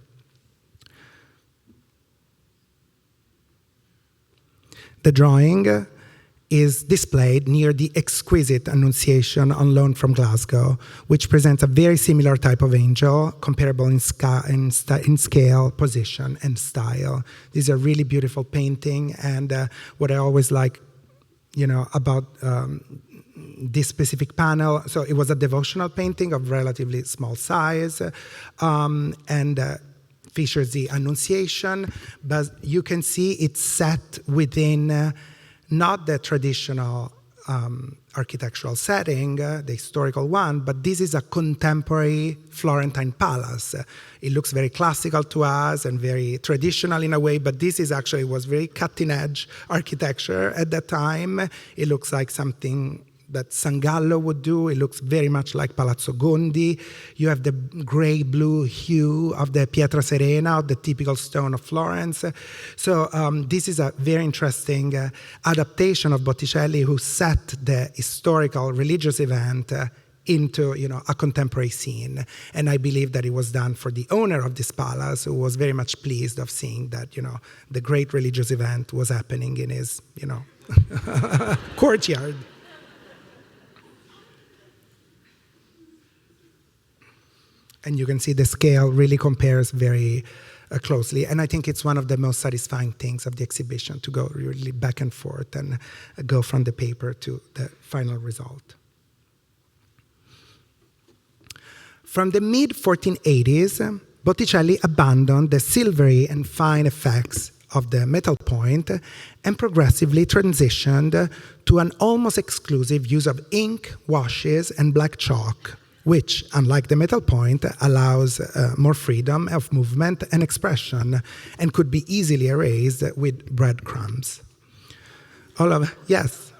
The drawing is displayed near the exquisite Annunciation on loan from Glasgow, which presents a very similar type of angel, comparable in scale, position, and style. These are really beautiful painting, and what I always like, about this specific panel, so it was a devotional painting of relatively small size, and features the Annunciation, but you can see it's set within not the traditional architectural setting, the historical one, but this is a contemporary Florentine palace. It looks very classical to us and very traditional in a way, but this is actually was very cutting-edge architecture at that time. It looks like something that Sangallo would do. It looks very much like Palazzo Gondi. You have the gray-blue hue of the Pietra Serena, the typical stone of Florence. So this is a very interesting adaptation of Botticelli, who set the historical religious event into a contemporary scene. And I believe that it was done for the owner of this palace, who was very much pleased of seeing that the great religious event was happening in his courtyard. And you can see the scale really compares very closely. And I think it's one of the most satisfying things of the exhibition, to go really back and forth and go from the paper to the final result. From the mid-1480s, Botticelli abandoned the silvery and fine effects of the metal point and progressively transitioned to an almost exclusive use of ink, washes, and black chalk, which, unlike the metal point, allows more freedom of movement and expression and could be easily erased with breadcrumbs. Yes.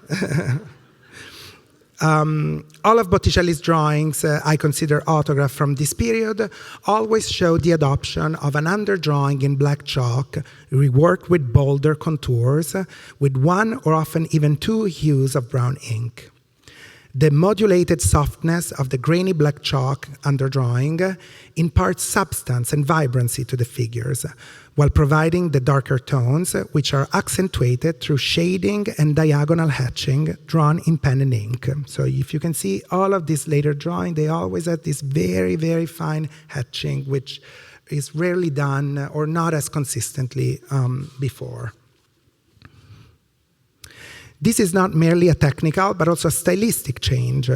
All of Botticelli's drawings I consider autograph from this period always show the adoption of an underdrawing in black chalk, reworked with bolder contours, with one or often even two hues of brown ink. The modulated softness of the grainy black chalk underdrawing imparts substance and vibrancy to the figures, while providing the darker tones, which are accentuated through shading and diagonal hatching drawn in pen and ink. So if you can see all of this later drawing, they always have this very, very fine hatching, which is rarely done or not as consistently before. This is not merely a technical, but also a stylistic change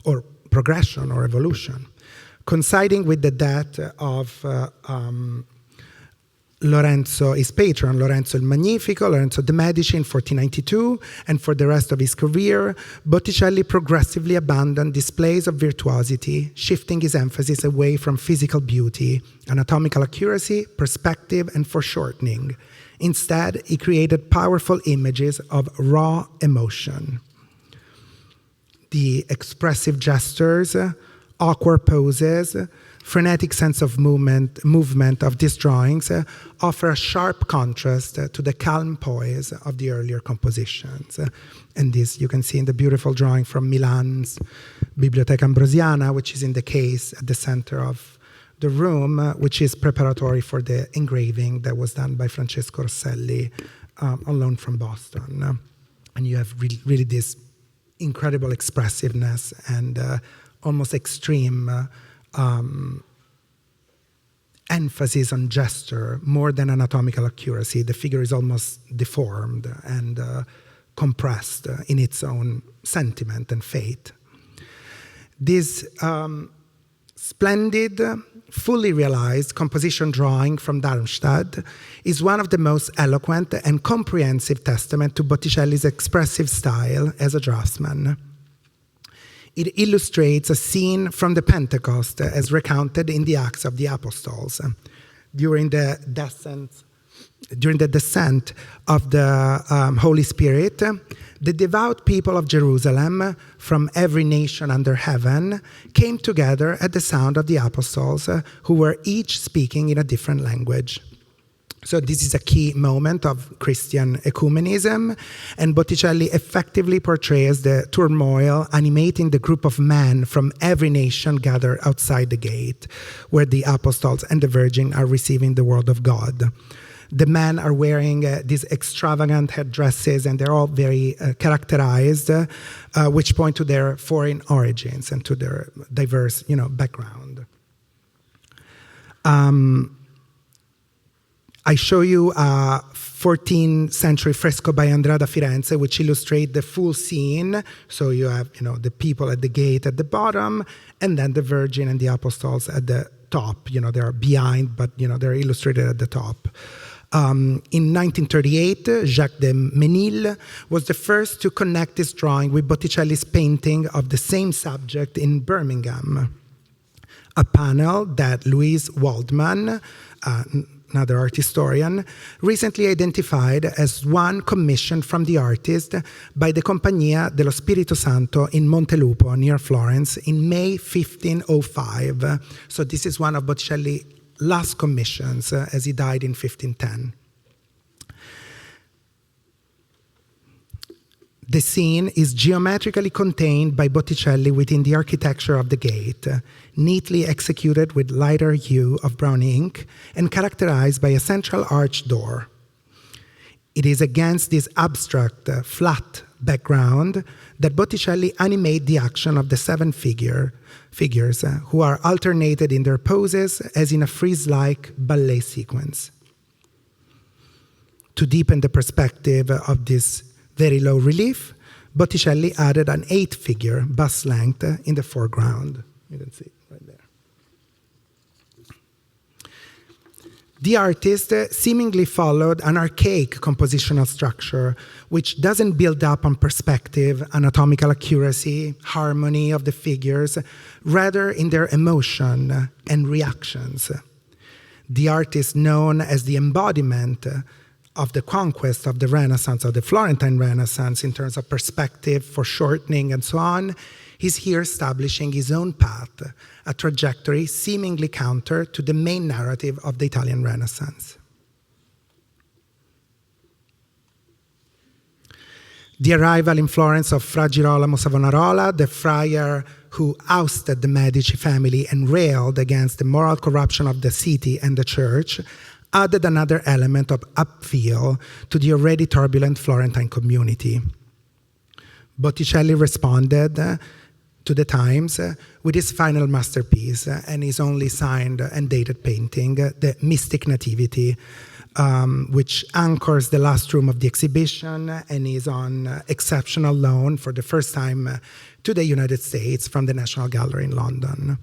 or progression or evolution, coinciding with the death of Lorenzo, his patron, Lorenzo il Magnifico, Lorenzo de' Medici in 1492, and for the rest of his career, Botticelli progressively abandoned displays of virtuosity, shifting his emphasis away from physical beauty, anatomical accuracy, perspective, and foreshortening. Instead, he created powerful images of raw emotion. The expressive gestures, awkward poses, frenetic sense of movement of these drawings offer a sharp contrast to the calm poise of the earlier compositions. And this you can see in the beautiful drawing from Milan's Biblioteca Ambrosiana, which is in the case at the center of the room, which is preparatory for the engraving that was done by Francesco Rosselli on loan from Boston. And you have really this incredible expressiveness and almost extreme emphasis on gesture more than anatomical accuracy. The figure is almost deformed and compressed in its own sentiment and fate. This splendid, fully realized composition drawing from Darmstadt is one of the most eloquent and comprehensive testament to Botticelli's expressive style as a draftsman. It illustrates a scene from the Pentecost as recounted in the Acts of the Apostles. During the descent of the Holy Spirit, the devout people of Jerusalem from every nation under heaven came together at the sound of the apostles, who were each speaking in a different language. So this is a key moment of Christian ecumenism, and Botticelli effectively portrays the turmoil animating the group of men from every nation gathered outside the gate, where the apostles and the Virgin are receiving the word of God. The men are wearing these extravagant headdresses, and they're all very characterized, which point to their foreign origins and to their diverse, background. I show you a 14th century fresco by Andrea da Firenze, which illustrate the full scene. So you have, the people at the gate at the bottom, and then the Virgin and the apostles at the top. They are behind, but, they're illustrated at the top. In 1938, Jacques de Menil was the first to connect this drawing with Botticelli's painting of the same subject in Birmingham, a panel that Louise Waldman, another art historian, recently identified as one commissioned from the artist by the Compagnia dello Spirito Santo in Montelupo, near Florence, in May 1505. So this is one of Botticelli's last commissions, as he died in 1510. The scene is geometrically contained by Botticelli within the architecture of the gate, neatly executed with lighter hue of brown ink and characterized by a central arched door. It is against this abstract, flat background that Botticelli animates the action of the seven figures who are alternated in their poses as in a frieze-like ballet sequence. To deepen the perspective of this very low relief, Botticelli added an 8th figure, bust length, in the foreground. You can see it right there. The artist seemingly followed an archaic compositional structure which doesn't build up on perspective, anatomical accuracy, harmony of the figures, rather in their emotion and reactions. The artist known as the embodiment of the conquest of the Renaissance, of the Florentine Renaissance, in terms of perspective, foreshortening, and so on, he's here establishing his own path, a trajectory seemingly counter to the main narrative of the Italian Renaissance. The arrival in Florence of Fra Girolamo Savonarola, the friar who ousted the Medici family and railed against the moral corruption of the city and the church, added another element of upheaval to the already turbulent Florentine community. Botticelli responded to the times with his final masterpiece and his only signed and dated painting, the Mystic Nativity, which anchors the last room of the exhibition and is on exceptional loan for the first time to the United States from the National Gallery in London.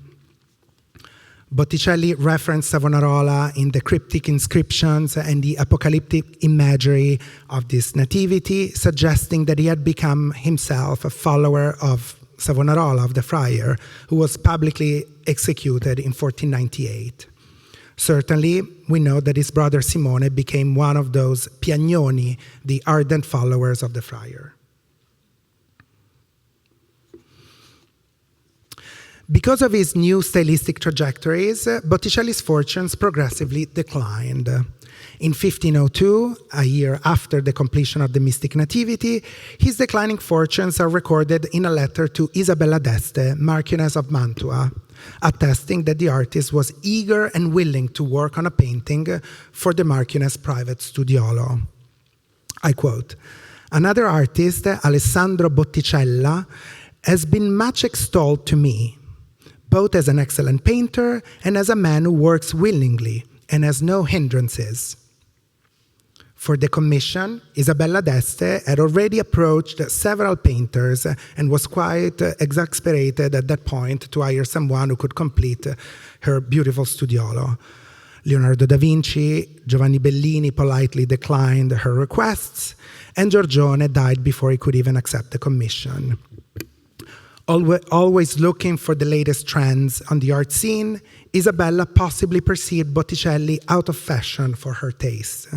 Botticelli referenced Savonarola in the cryptic inscriptions and the apocalyptic imagery of this nativity, suggesting that he had become himself a follower of Savonarola, of the friar, who was publicly executed in 1498. Certainly, we know that his brother Simone became one of those Piagnoni, the ardent followers of the friar. Because of his new stylistic trajectories, Botticelli's fortunes progressively declined. In 1502, a year after the completion of the Mystic Nativity, his declining fortunes are recorded in a letter to Isabella d'Este, Marchioness of Mantua, attesting that the artist was eager and willing to work on a painting for the Marchioness' private studiolo. I quote, "Another artist, Alessandro Botticella, has been much extolled to me, both as an excellent painter and as a man who works willingly and has no hindrances." For the commission, Isabella d'Este had already approached several painters and was quite exasperated at that point to hire someone who could complete her beautiful studiolo. Leonardo da Vinci, Giovanni Bellini politely declined her requests, and Giorgione died before he could even accept the commission. Always looking for the latest trends on the art scene, Isabella possibly perceived Botticelli out of fashion for her taste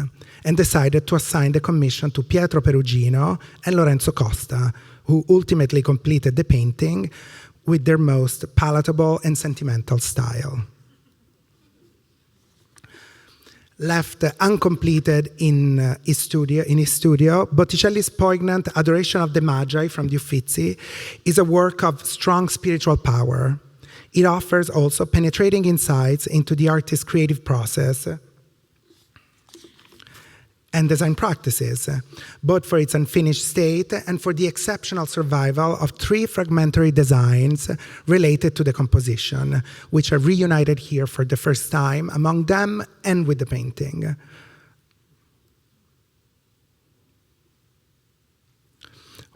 and decided to assign the commission to Pietro Perugino and Lorenzo Costa, who ultimately completed the painting with their most palatable and sentimental style. Left uncompleted in his studio, Botticelli's poignant Adoration of the Magi from the Uffizi is a work of strong spiritual power. It offers also penetrating insights into the artist's creative process and design practices, both for its unfinished state and for the exceptional survival of 3 fragmentary designs related to the composition, which are reunited here for the first time among them and with the painting.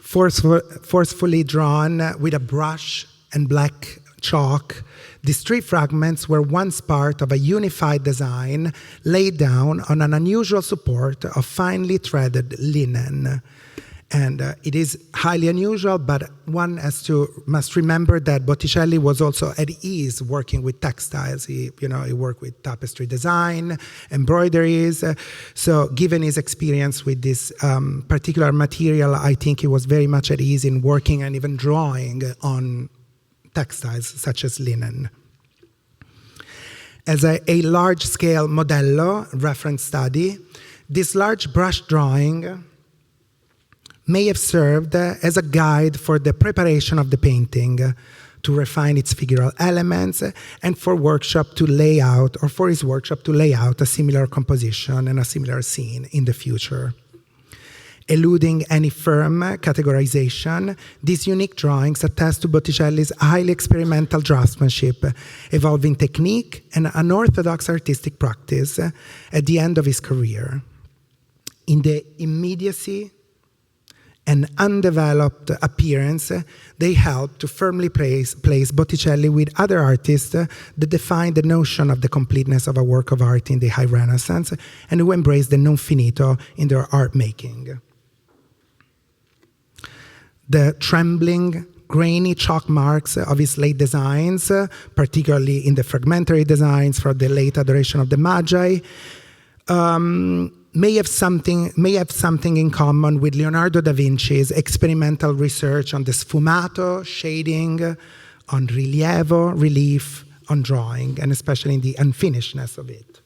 Forcefully drawn with a brush and black chalk, these 3 fragments were once part of a unified design laid down on an unusual support of finely threaded linen. And it is highly unusual, but one must remember that Botticelli was also at ease working with textiles. He worked with tapestry design, embroideries. So given his experience with this particular material, I think he was very much at ease in working and even drawing on textiles such as linen. As a large-scale modello, reference study, this large brush drawing may have served as a guide for the preparation of the painting, to refine its figural elements, and for his workshop to lay out a similar composition and a similar scene in the future. Eluding any firm categorization, these unique drawings attest to Botticelli's highly experimental draftsmanship, evolving technique, and unorthodox artistic practice at the end of his career. In the immediacy and undeveloped appearance, they help to firmly place Botticelli with other artists that define the notion of the completeness of a work of art in the High Renaissance and who embrace the non finito in their art making. The trembling, grainy chalk marks of his late designs, particularly in the fragmentary designs for the late Adoration of the Magi, may have something in common with Leonardo da Vinci's experimental research on the sfumato, shading, on rilievo, relief, on drawing, and especially in the unfinishedness of it.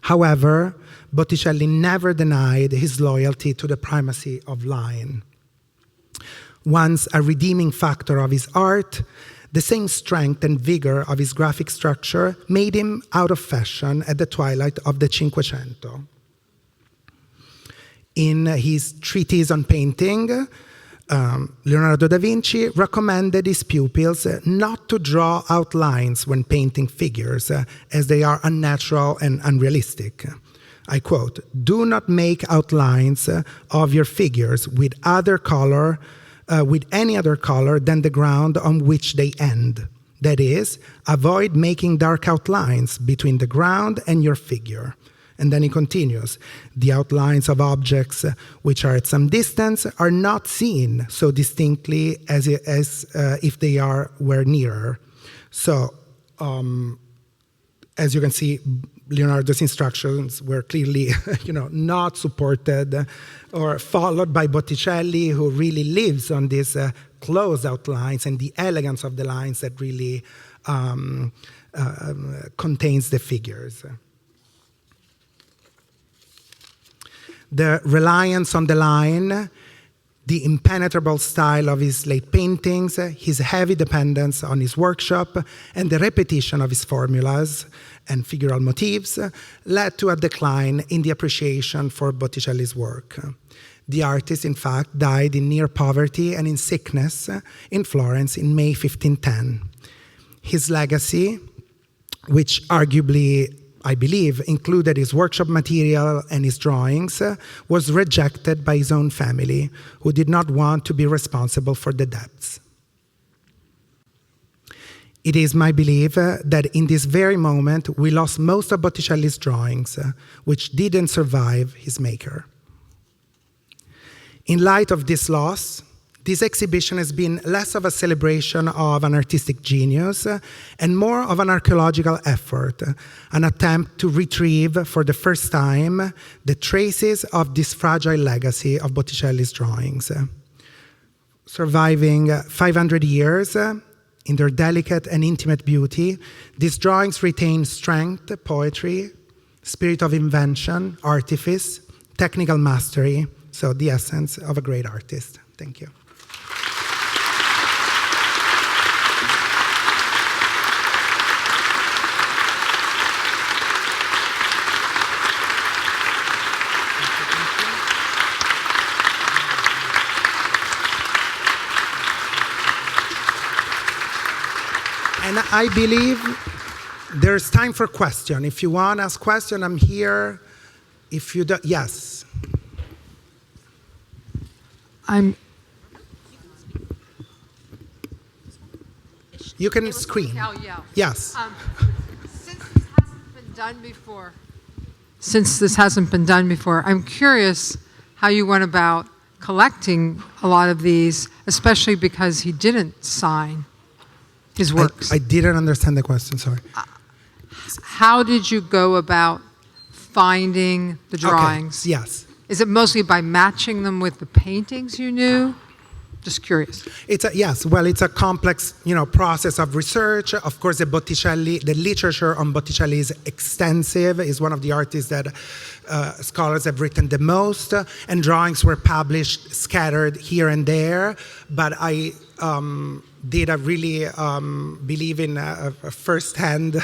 However, Botticelli never denied his loyalty to the primacy of line. Once a redeeming factor of his art, the same strength and vigor of his graphic structure made him out of fashion at the twilight of the Cinquecento. In his treatise on painting, Leonardo da Vinci recommended his pupils not to draw outlines when painting figures, as they are unnatural and unrealistic. I quote, "Do not make outlines of your figures with any other color than the ground on which they end. That is, avoid making dark outlines between the ground and your figure." And then he continues, "The outlines of objects which are at some distance are not seen so distinctly as if they were nearer." So, as you can see, Leonardo's instructions were clearly, not supported or followed by Botticelli, who really lives on these close outlines and the elegance of the lines that really contains the figures. The reliance on the line, the impenetrable style of his late paintings, his heavy dependence on his workshop, and the repetition of his formulas and figural motifs led to a decline in the appreciation for Botticelli's work. The artist, in fact, died in near poverty and in sickness in Florence in May 1510. His legacy, which arguably, I believe, included his workshop material and his drawings, was rejected by his own family, who did not want to be responsible for the debts. It is my belief that in this very moment, we lost most of Botticelli's drawings, which didn't survive his maker. In light of this loss, this exhibition has been less of a celebration of an artistic genius and more of an archaeological effort, an attempt to retrieve for the first time the traces of this fragile legacy of Botticelli's drawings. Surviving 500 years in their delicate and intimate beauty, these drawings retain strength, poetry, spirit of invention, artifice, technical mastery, so the essence of a great artist. Thank you. And I believe there's time for question. If you want to ask question, I'm here. If you don't, yes. You can scream. Yes. Since this hasn't been done before, I'm curious how you went about collecting a lot of these, especially because he didn't sign his works. I didn't understand the question, sorry. How did you go about finding the drawings? Okay. Yes. Is it mostly by matching them with the paintings you knew? Just curious. Yes. Well, it's a complex, process of research. Of course, the literature on Botticelli is extensive. He's one of the artists that scholars have written the most, and drawings were published scattered here and there. But I did a really believe in a first-hand,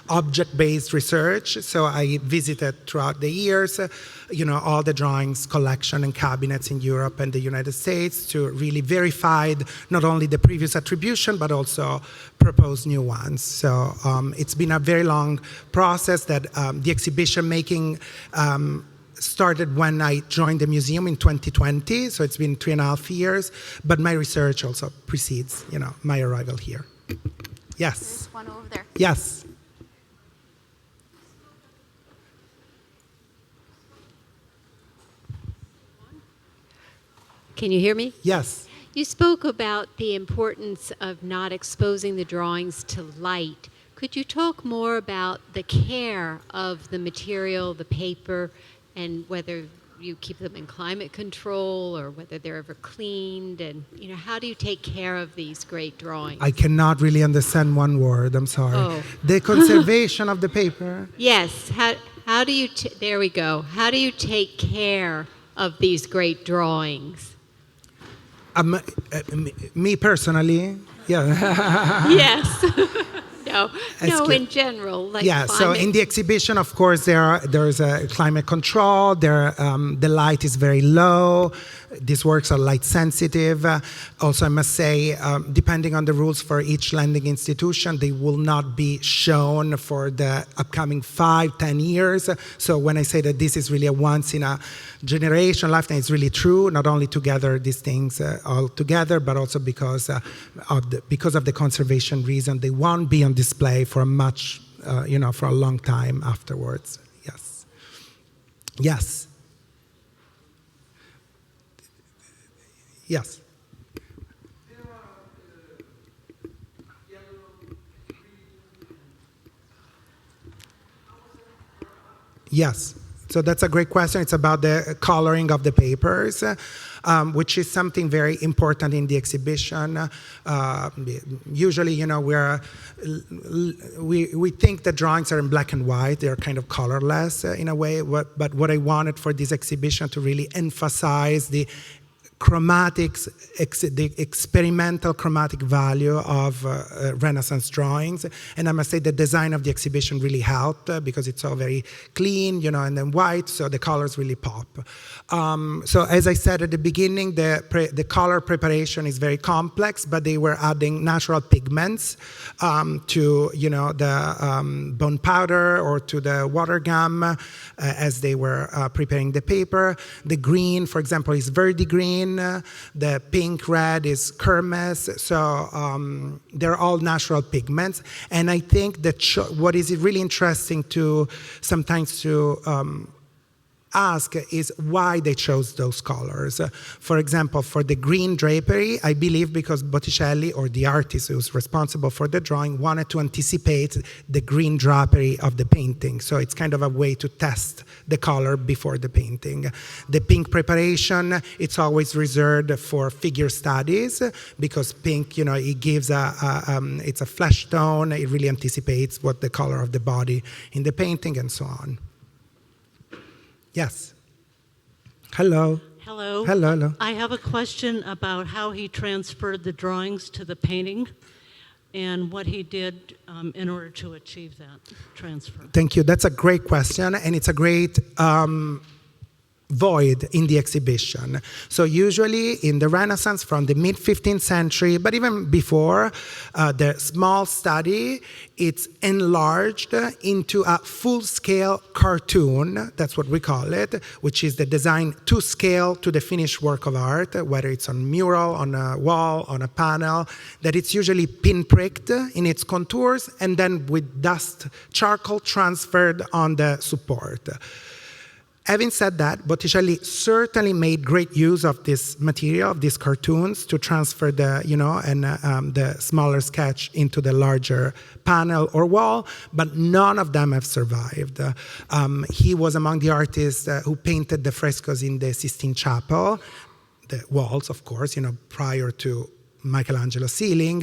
object-based research. So I visited throughout the years, all the drawings collection and cabinets in Europe and the United States to really verify not only the previous attribution, but also propose new ones. So it's been a very long process that the exhibition making started when I joined the museum in 2020, so it's been 3.5 years, but my research also precedes, my arrival here. Yes? There's one over there. Yes? Can you hear me? Yes. You spoke about the importance of not exposing the drawings to light. Could you talk more about the care of the material, the paper, and whether you keep them in climate control or whether they're ever cleaned? And, how do you take care of these great drawings? I cannot really understand one word, I'm sorry. Oh. The conservation of the paper? Yes. How do you, there we go. How do you take care of these great drawings? Me personally, yeah. Yes. No, in general. Like yeah, so in the exhibition, of course, there's a climate control. The light is very low. These works are light sensitive. Also, I must say, depending on the rules for each lending institution, they will not be shown for the upcoming 5-10 years. So when I say that this is really a once in a generation lifetime, it's really true, not only to gather these things all together, but also because of the conservation reason. They won't be on display for for a long time afterwards. Yes. Yes. Yes. Yes. So that's a great question. It's about the coloring of the papers, which is something very important in the exhibition. Usually, we think the drawings are in black and white. They're kind of colorless in a way. But what I wanted for this exhibition to really emphasize the chromatics, the experimental chromatic value of Renaissance drawings. And I must say the design of the exhibition really helped because it's all very clean, and then white, so the colors really pop. So as I said at the beginning, the color preparation is very complex, but they were adding natural pigments to, the bone powder or to the water gum as they were preparing the paper. The green, for example, is verdigris. The pink, red is kermes. So they're all natural pigments. And I think that what is really interesting to sometimes to ask is why they chose those colors. For example, for the green drapery, I believe because Botticelli, or the artist who's responsible for the drawing, wanted to anticipate the green drapery of the painting. So it's kind of a way to test the color before the painting. The pink preparation, it's always reserved for figure studies because pink, it gives it's a flesh tone. It really anticipates what the color of the body in the painting and so on. Yes. Hello. Hello. Hello. I have a question about how he transferred the drawings to the painting and what he did in order to achieve that transfer. Thank you. That's a great question, and it's a great void in the exhibition. So usually in the Renaissance, from the mid-15th century, but even before, the small study, it's enlarged into a full-scale cartoon, that's what we call it, which is the design to scale to the finished work of art, whether it's on mural, on a wall, on a panel, that it's usually pinpricked in its contours and then with dust charcoal transferred on the support. Having said that, Botticelli certainly made great use of this material, of these cartoons, to transfer the, the smaller sketch into the larger panel or wall, but none of them have survived. He was among the artists who painted the frescoes in the Sistine Chapel, the walls, of course, prior to Michelangelo's ceiling,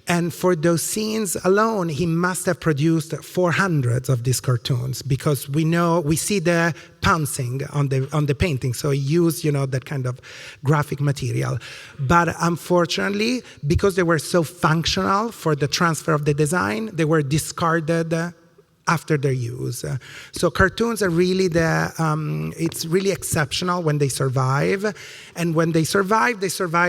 and for those scenes alone, he must have produced 400 of these cartoons because we see the pouncing on the painting. So he used, that kind of graphic material. But unfortunately, because they were so functional for the transfer of the design, they were discarded after their use. So cartoons are really it's really exceptional when they survive. And when they survive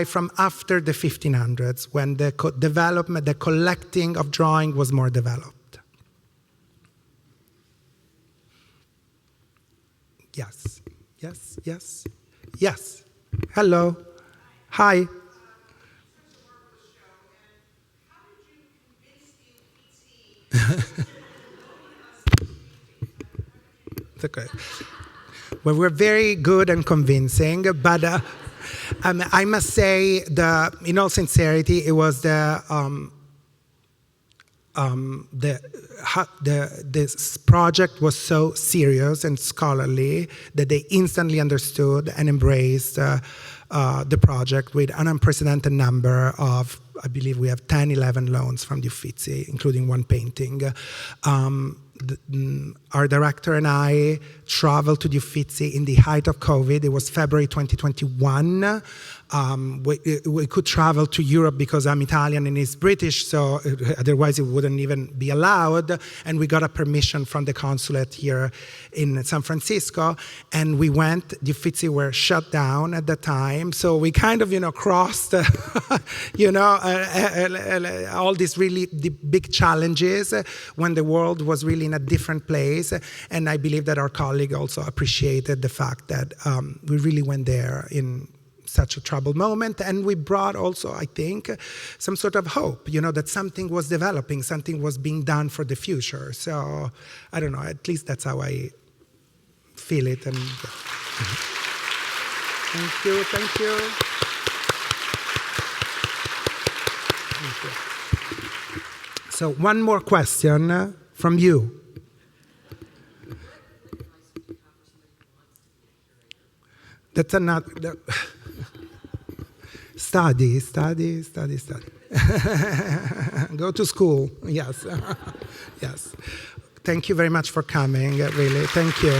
from after the 1500s, when the development, the collecting of drawing was more developed. Yes, yes, yes, yes. Hello, hi. Okay. Well, we're very good and convincing, but I must say, in all sincerity, it was the this project was so serious and scholarly that they instantly understood and embraced the project with an unprecedented number of, I believe we have 10, 11 loans from the Uffizi, including one painting. Our director and I traveled to the Uffizi in the height of COVID. It was February 2021. We could travel to Europe because I'm Italian and he's British, so otherwise it wouldn't even be allowed. And we got a permission from the consulate here in San Francisco, and we went. The Uffizi were shut down at the time, so we kind of, crossed, all these really big challenges when the world was really in a different place. And I believe that our colleague also appreciated the fact that we really went there in such a troubled moment, and we brought also, I think, some sort of hope, that something was developing, something was being done for the future. So, I don't know, at least that's how I feel it. And Thank you. So, one more question from you. That's another. Study. Go to school. Yes. Yes. Thank you very much for coming. Really. Thank you.